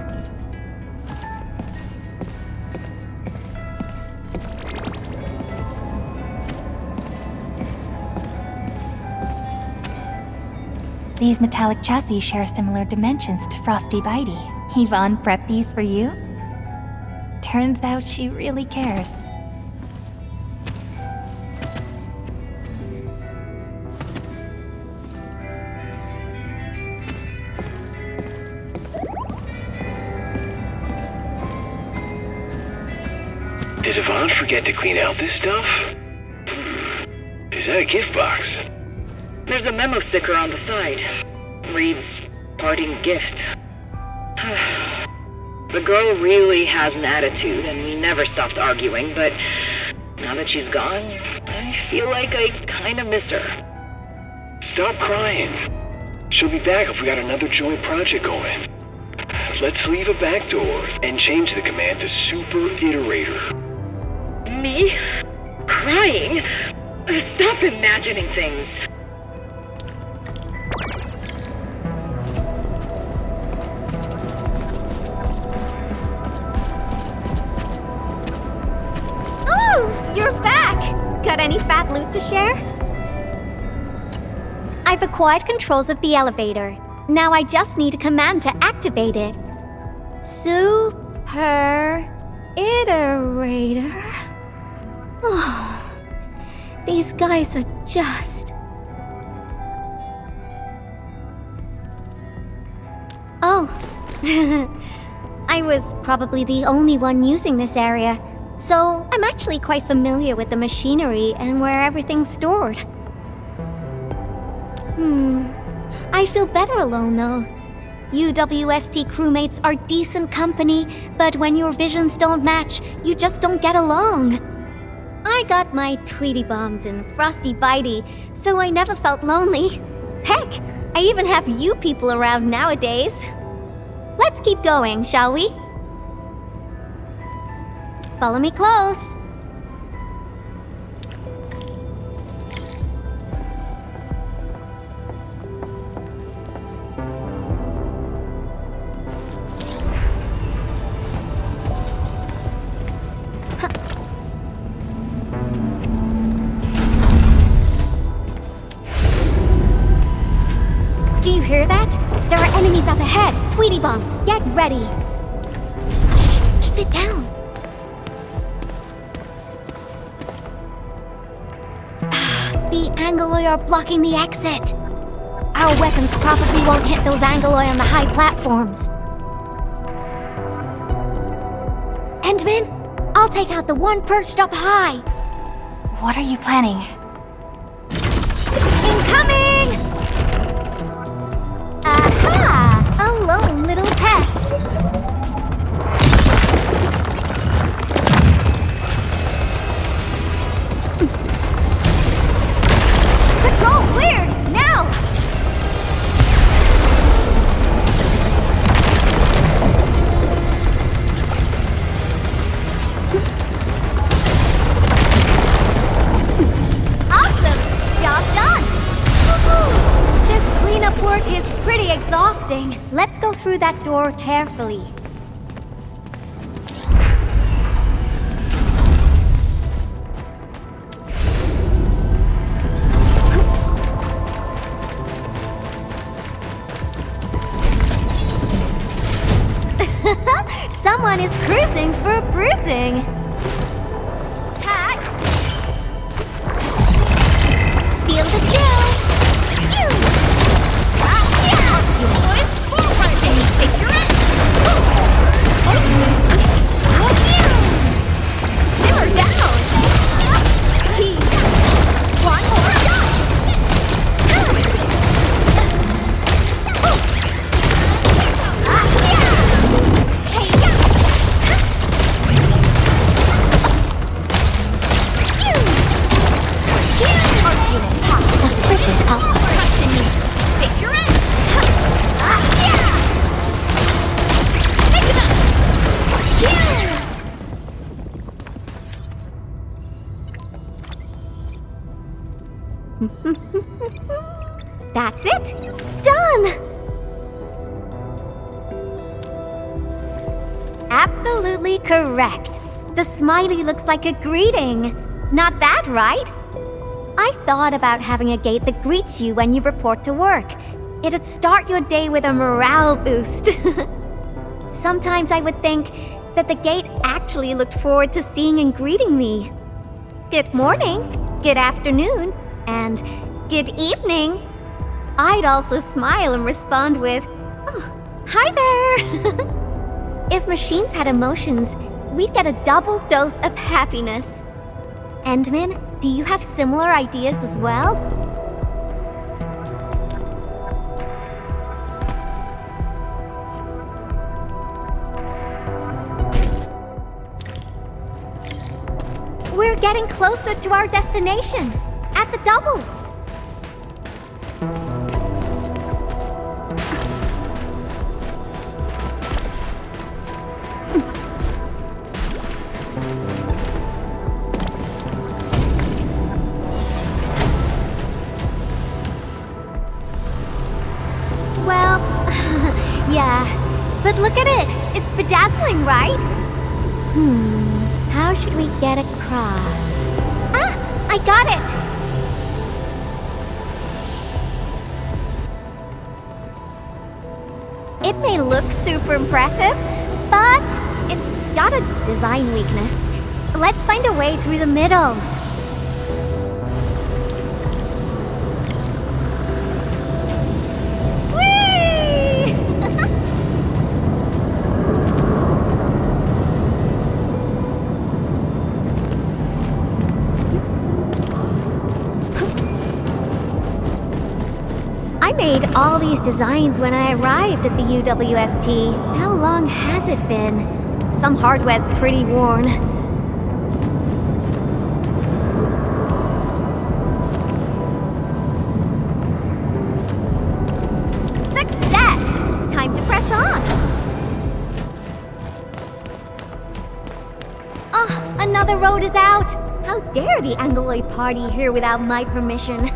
These metallic chassis share similar dimensions to Frosty Bitey. Yvonne prepped these for you? Turns out she really cares. Did Yvonne forget to clean out this stuff? Is that a gift box? There's a memo sticker on the side. Reads, parting gift. The girl really has an attitude, and we never stopped arguing, but now that she's gone, I feel like I kinda miss her. Stop crying. She'll be back if we got another joint project going. Let's leave a back door and change the command to Super Iterator. Me? Crying? Stop imagining things. You're back! Got any fat loot to share? I've acquired controls of the elevator. Now I just need a command to activate it. Super Iterator. Oh, these guys are just... Oh. I was probably the only one using this area. So, I'm actually quite familiar with the machinery and where everything's stored. I feel better alone, though. UWST crewmates are decent company, but when your visions don't match, you just don't get along. I got my Tweety Bombs and Frosty Bitey, so I never felt lonely. Heck, I even have you people around nowadays. Let's keep going, shall we? Follow me close. Do you hear that? There are enemies up ahead. Tweety Bomb, get ready. Shh, keep it down. The Angoloi are blocking the exit. Our weapons probably won't hit those Angoloi on the high platforms. Endman, I'll take out the one perched up high. What are you planning? Incoming! Aha! A lone little test. Patrol cleared! Now! Awesome! Job done! Woohoo! This cleanup work is pretty exhausting. Let's go through that door carefully. Someone is cruising for bruising. Hat. Feel the chill. Simmer down. One more shot. That's it! Done! Absolutely correct. The smiley looks like a greeting. Not bad, right? I thought about having a gate that greets you when you report to work. It'd start your day with a morale boost. Sometimes I would think that the gate actually looked forward to seeing and greeting me. Good morning, good afternoon, and good evening. I'd also smile and respond with, "Oh, hi there." If machines had emotions, we'd get a double dose of happiness. Endman, do you have similar ideas as well? We're getting closer to our destination, at the double. Well, yeah, but look at it. It's bedazzling, right? How should we get across? Ah, I got it! It may look super impressive, but it's got a design weakness. Let's find a way through the middle. I made all these designs when I arrived at the UWST. How long has it been? Some hardware's pretty worn. Success! Time to press on! Oh, another road is out! How dare the Angoloi party here without my permission?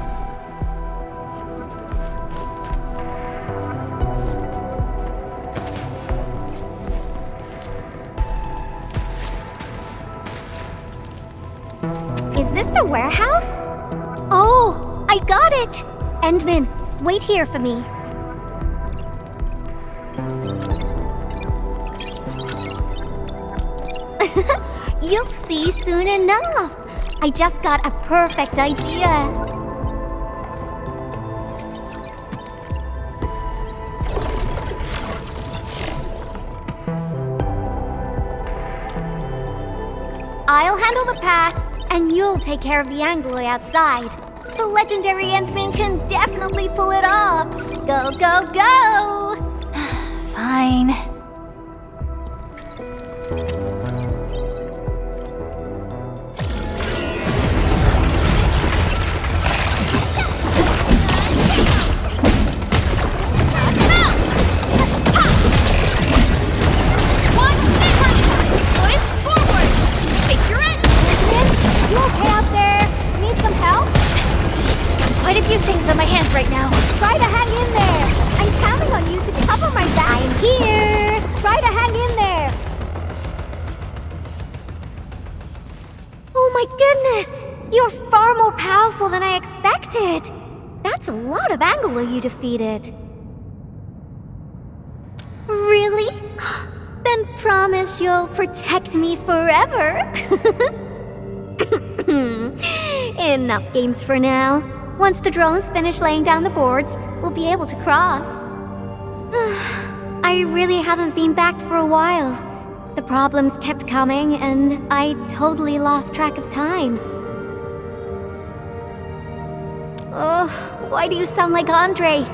Is this the warehouse? Oh, I got it! Endman, wait here for me. You'll see soon enough. I just got a perfect idea. I'll handle the path, and you'll take care of the Angloy outside. The legendary Endman can definitely pull it off. Go, go, go! Fine. You okay out there? Need some help? Quite a few things on my hands right now. Try to hang in there. I'm counting on you to cover my back. I'm here. Try to hang in there. Oh my goodness! You're far more powerful than I expected. That's a lot of Anglo you defeated. Really? Then promise you'll protect me forever. Enough games for now. Once the drones finish laying down the boards, we'll be able to cross. I really haven't been back for a while. The problems kept coming, and I totally lost track of time. Oh, why do you sound like Andre?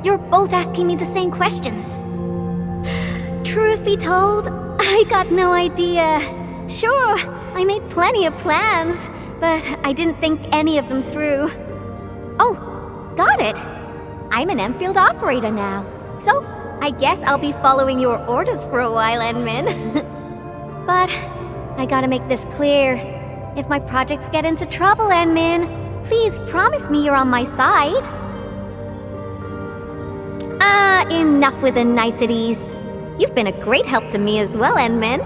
You're both asking me the same questions. Truth be told, I got no idea. Sure, I made plenty of plans, but I didn't think any of them through. Oh, got it! I'm an Enfield operator now, so I guess I'll be following your orders for a while, Enmin. But I gotta make this clear. If my projects get into trouble, Enmin, please promise me you're on my side. Enough with the niceties. You've been a great help to me as well, Enmin.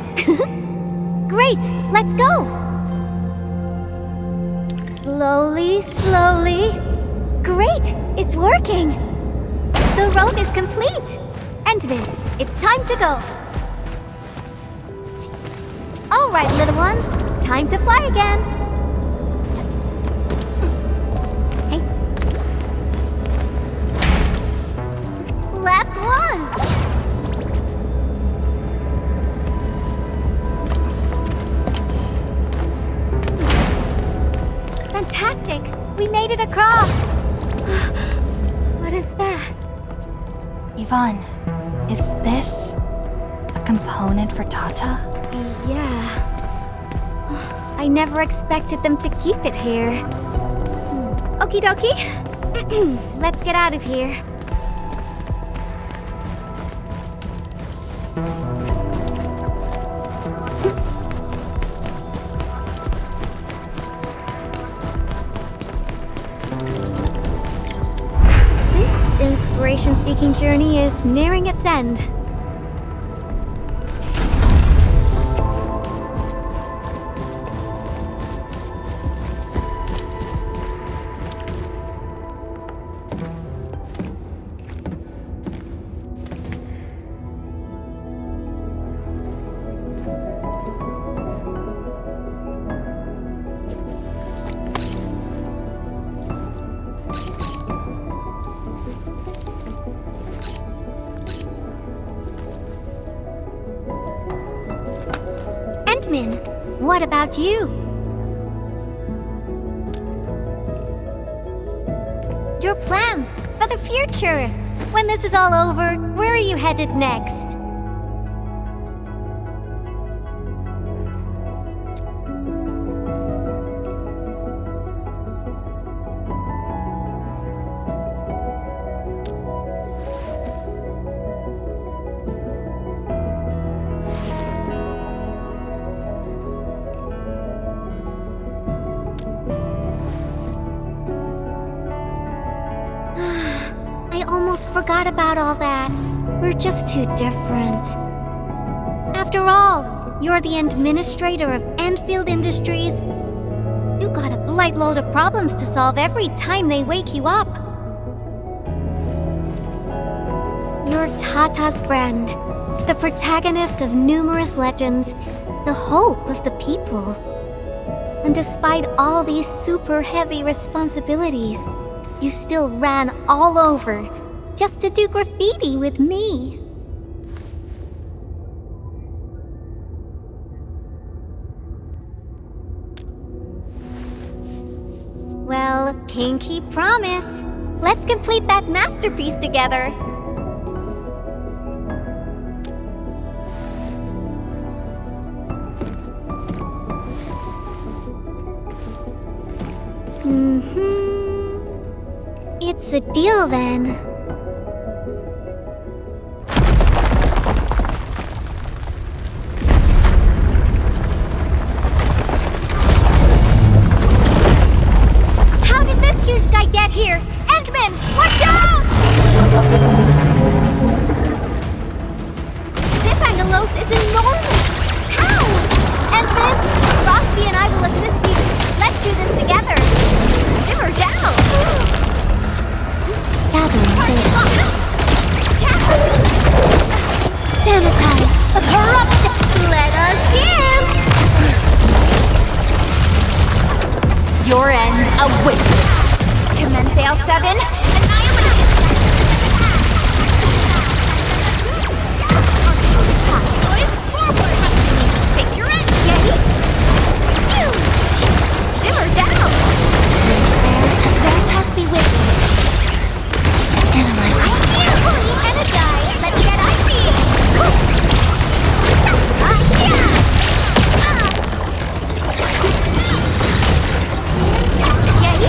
Great, let's go! Slowly, slowly. Great, it's working! The road is complete! Endman, it's time to go! Alright, little ones, time to fly again! Hey. Last one! Fantastic! We made it across! What is that? Yvonne, is this a component for Tata? Yeah. I never expected them to keep it here. Okie dokie. Let's get out of here. Inspiration-seeking journey is nearing its end. What about you? Your plans for the future. When this is all over, where are you headed next? Forgot about all that. We're just too different. After all, you're the administrator of Enfield Industries. You got a blight load of problems to solve every time they wake you up. You're Tata's friend, the protagonist of numerous legends, the hope of the people. And despite all these super heavy responsibilities, you still ran all over just to do graffiti with me. Pinky promise. Let's complete that masterpiece together. It's a deal then. How did this huge guy get here? Endman, watch out! This Angelos is enormous! How? Endman, Frosty and I will assist you. Let's do this together. Simmer down! Gathering data. Sanitize the corruption! Let us in! Your end awaits. Commence L7. Annihilate! Going forward! Face your end! Yay! Simmer down! Veritas be with me. Analyzing. Fully energized! Let's get icy! Yay!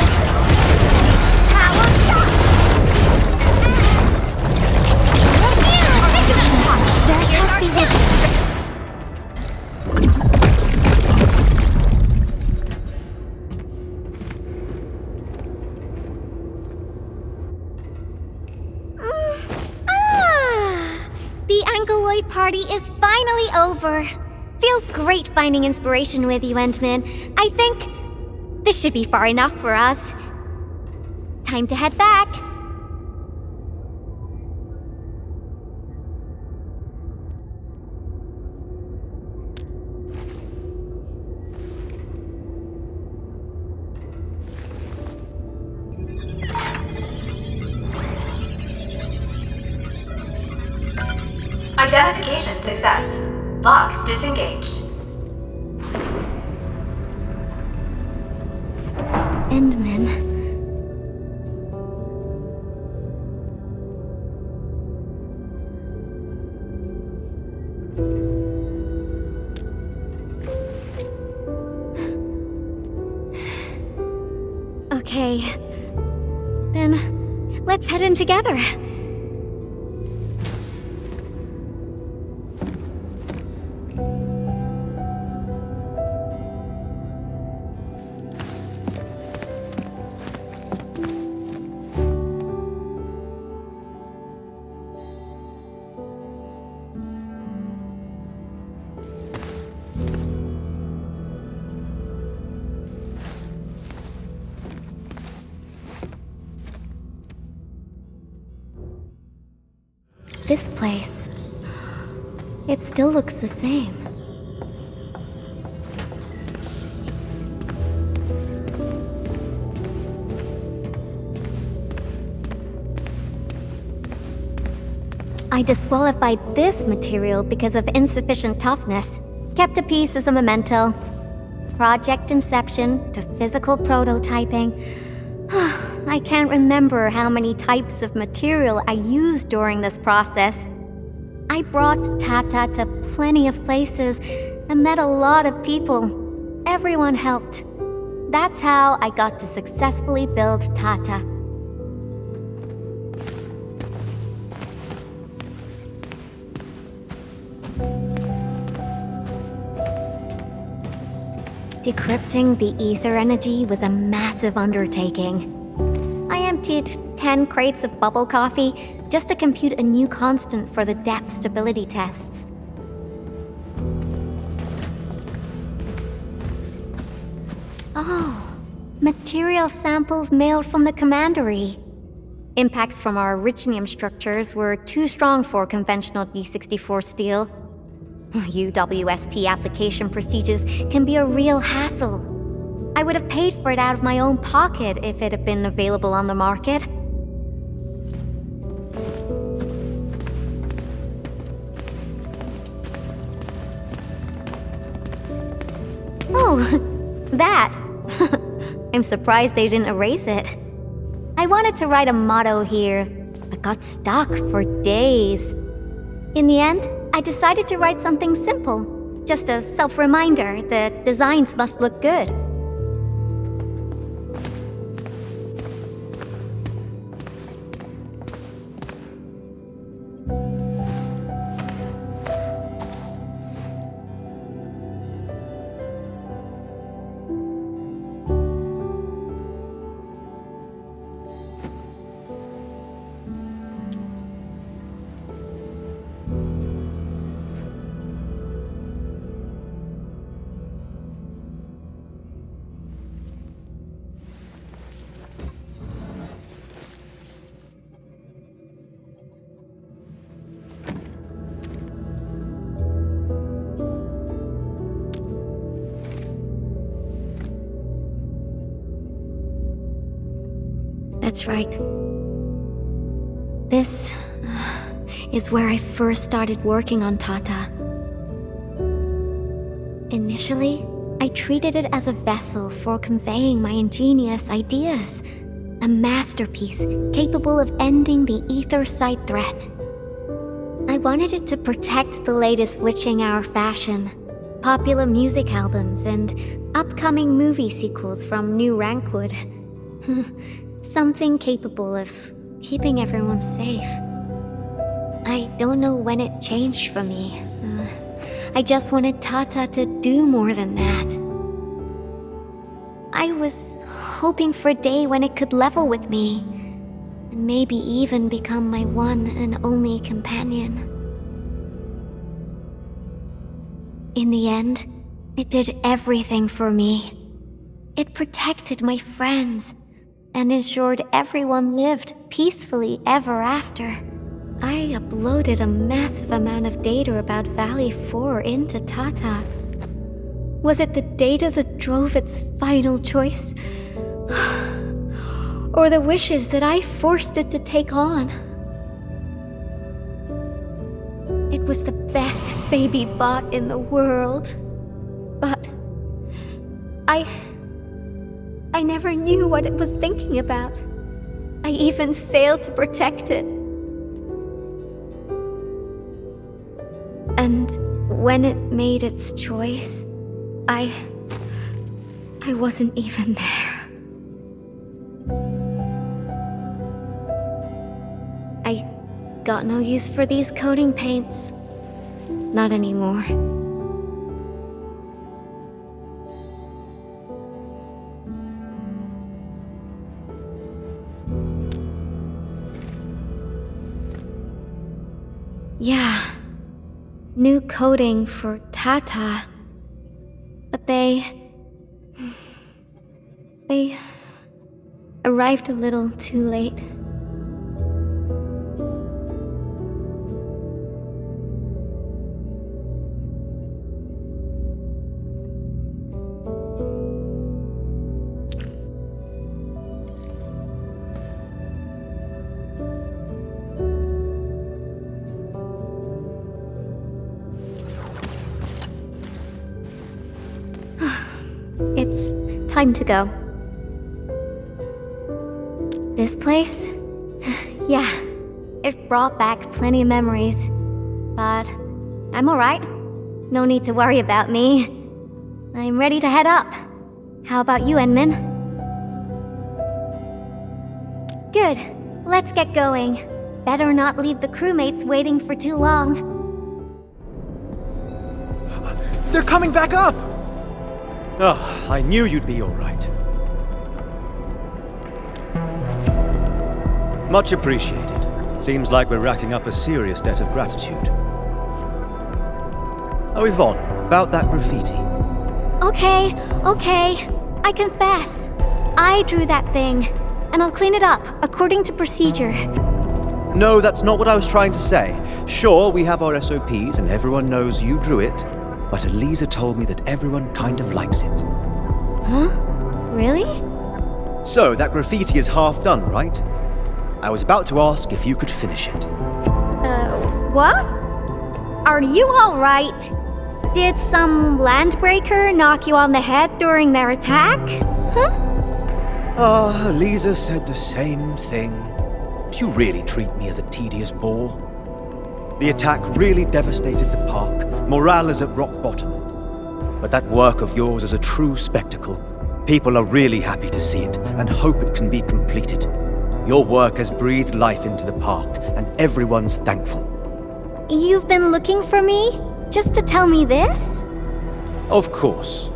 Power shot! Veritas be with me. The Angeloid party is finally over. Feels great finding inspiration with you, Endman. I think this should be far enough for us. Time to head back. Identification success. Locks disengaged. Endman. Okay. Then, let's head in together. This place, it still looks the same. I disqualified this material because of insufficient toughness. Kept a piece as a memento. Project inception to physical prototyping. I can't remember how many types of material I used during this process. I brought Tata to plenty of places and met a lot of people. Everyone helped. That's how I got to successfully build Tata. Decrypting the ether energy was a massive undertaking. I emptied 10 crates of bubble coffee just to compute a new constant for the depth stability tests. Oh, material samples mailed from the commandery. Impacts from our originium structures were too strong for conventional D64 steel. UWST application procedures can be a real hassle. I would have paid for it out of my own pocket if it had been available on the market. Oh, that. I'm surprised they didn't erase it. I wanted to write a motto here, but got stuck for days. In the end, I decided to write something simple. Just a self-reminder that designs must look good. That's right. This is where I first started working on Tata. Initially, I treated it as a vessel for conveying my ingenious ideas. A masterpiece capable of ending the ether side threat. I wanted it to protect the latest witching hour fashion, popular music albums, and upcoming movie sequels from New Rankwood. Something capable of keeping everyone safe. I don't know when it changed for me. I just wanted Tata to do more than that. I was hoping for a day when it could level with me, and maybe even become my one and only companion. In the end, it did everything for me. It protected my friends, and ensured everyone lived peacefully ever after. I uploaded a massive amount of data about Valley 4 into Tata. Was it the data that drove its final choice? Or the wishes that I forced it to take on? It was the best baby bot in the world. But I never knew what it was thinking about. I even failed to protect it. And when it made its choice, I wasn't even there. I got no use for these coating paints. Not anymore. Yeah, new coating for Tata. But they arrived a little too late. It's time to go. This place? Yeah, it brought back plenty of memories. But I'm alright. No need to worry about me. I'm ready to head up. How about you, Enman? Good. Let's get going. Better not leave the crewmates waiting for too long. They're coming back up! Oh, I knew you'd be alright. Much appreciated. Seems like we're racking up a serious debt of gratitude. Oh, Yvonne, about that graffiti. Okay. I confess. I drew that thing, and I'll clean it up according to procedure. No, that's not what I was trying to say. Sure, we have our SOPs and everyone knows you drew it, but Elisa told me that everyone kind of likes it. Huh? Really? So, that graffiti is half done, right? I was about to ask if you could finish it. What? Are you alright? Did some landbreaker knock you on the head during their attack? Huh? Lisa said the same thing. Do you really treat me as a tedious bore? The attack really devastated the park. Morale is at rock bottom. But that work of yours is a true spectacle. People are really happy to see it and hope it can be completed. Your work has breathed life into the park, and everyone's thankful. You've been looking for me? Just to tell me this? Of course.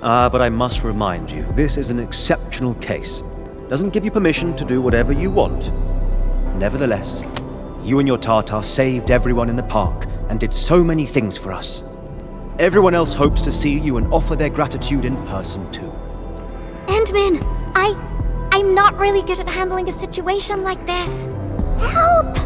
But I must remind you, this is an exceptional case. Doesn't give you permission to do whatever you want. Nevertheless, you and your Tartar saved everyone in the park and did so many things for us. Everyone else hopes to see you and offer their gratitude in person too. Endman, I'm not really good at handling a situation like this. Help!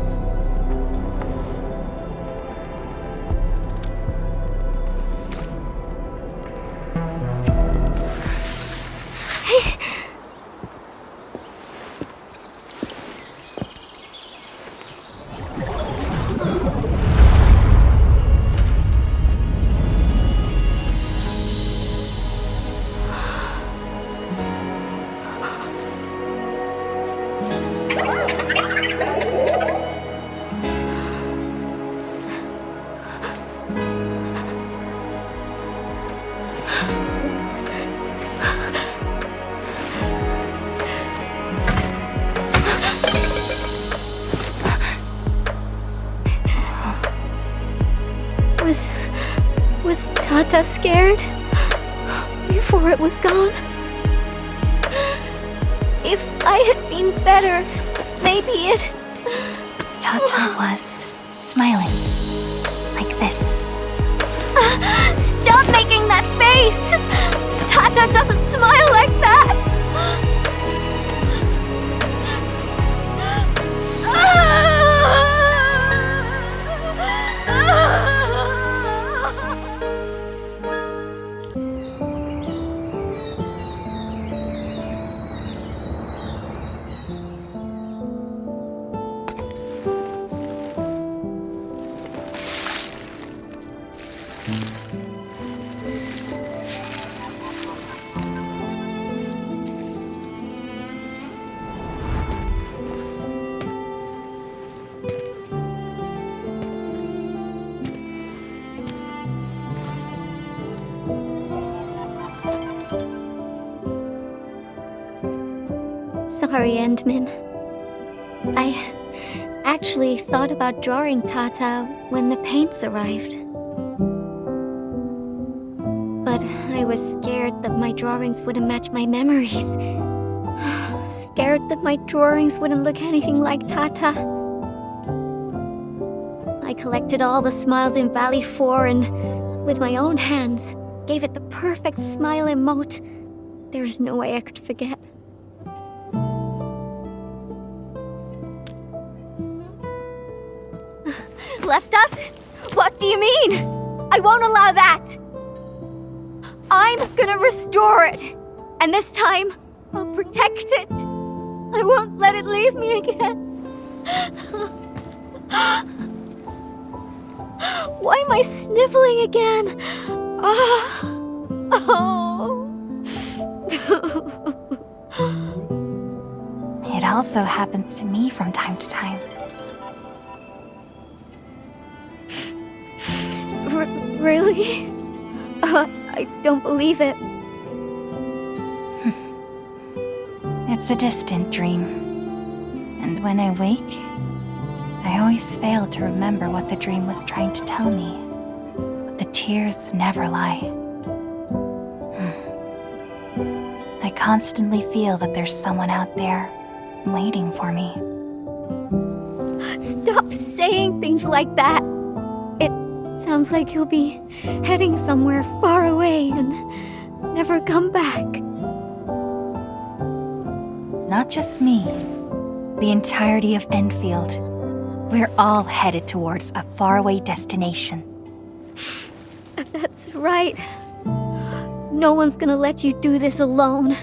Was Tata scared? Before it was gone? If I had been better, maybe it... Tata was smiling. Like this. Stop making that face! Tata doesn't smile like that! Sorry, Endman. I actually thought about drawing Tata when the paints arrived. But I was scared that my drawings wouldn't match my memories. Scared that my drawings wouldn't look anything like Tata. I collected all the smiles in Valley 4 and, with my own hands, gave it the perfect smile emote. There's no way I could forget. Left us? What do you mean? I won't allow that! I'm gonna restore it! And this time, I'll protect it! I won't let it leave me again! Why am I sniffling again? It also happens to me from time to time. Really? I don't believe it. It's a distant dream. And when I wake, I always fail to remember what the dream was trying to tell me. But the tears never lie. I constantly feel that there's someone out there waiting for me. Stop saying things like that! Sounds like you'll be heading somewhere far away and never come back. Not just me. The entirety of Endfield. We're all headed towards a faraway destination. That's right. No one's gonna let you do this alone.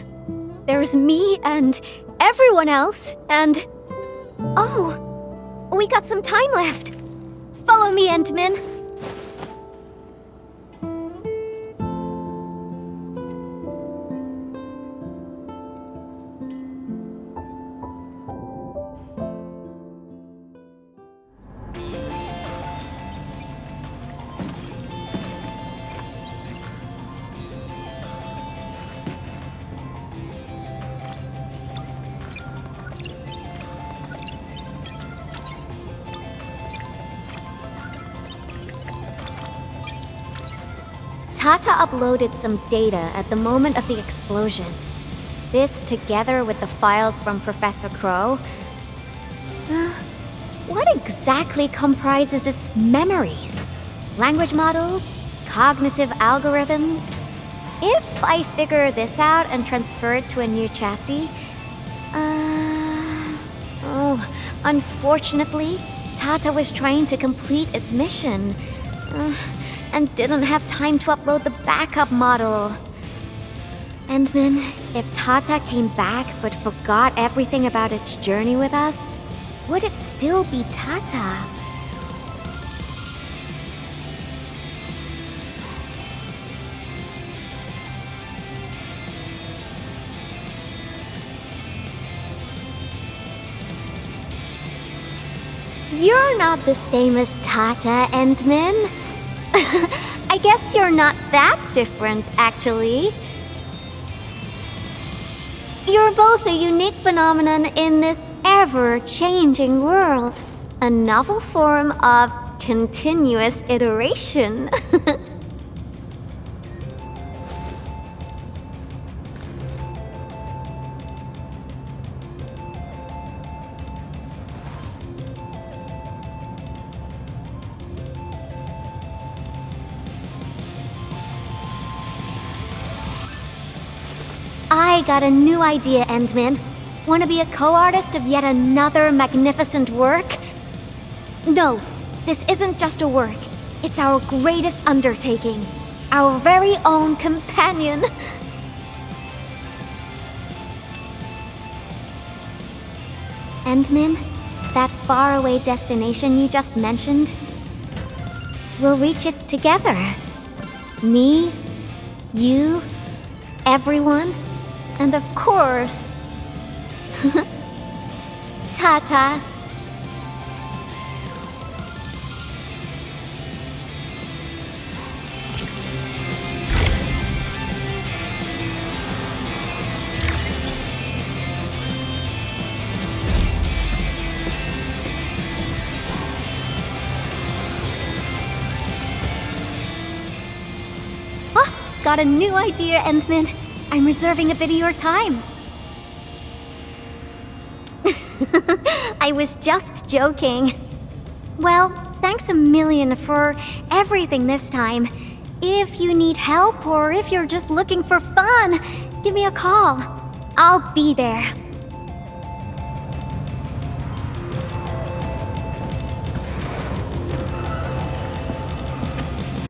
There's me and everyone else, and... Oh! We got some time left. Follow me, Endman. Tata uploaded some data at the moment of the explosion. This, together with the files from Professor Crow, what exactly comprises its memories? Language models? Cognitive algorithms? If I figure this out and transfer it to a new chassis, unfortunately, Tata was trying to complete its mission, and didn't have time to upload the backup model. Endman, if Tata came back but forgot everything about its journey with us, would it still be Tata? You're not the same as Tata, Endman. I guess you're not that different, actually. You're both a unique phenomenon in this ever-changing world. A novel form of continuous iteration. I got a new idea, Endman. Want to be a co-artist of yet another magnificent work? No, this isn't just a work. It's our greatest undertaking. Our very own companion. Endman, that faraway destination you just mentioned, we'll reach it together. Me, you, everyone. And of course, Tata. Oh, got a new idea, Endman. I'm reserving a bit of your time. I was just joking. Well, thanks a million for everything this time. If you need help or if you're just looking for fun, give me a call. I'll be there.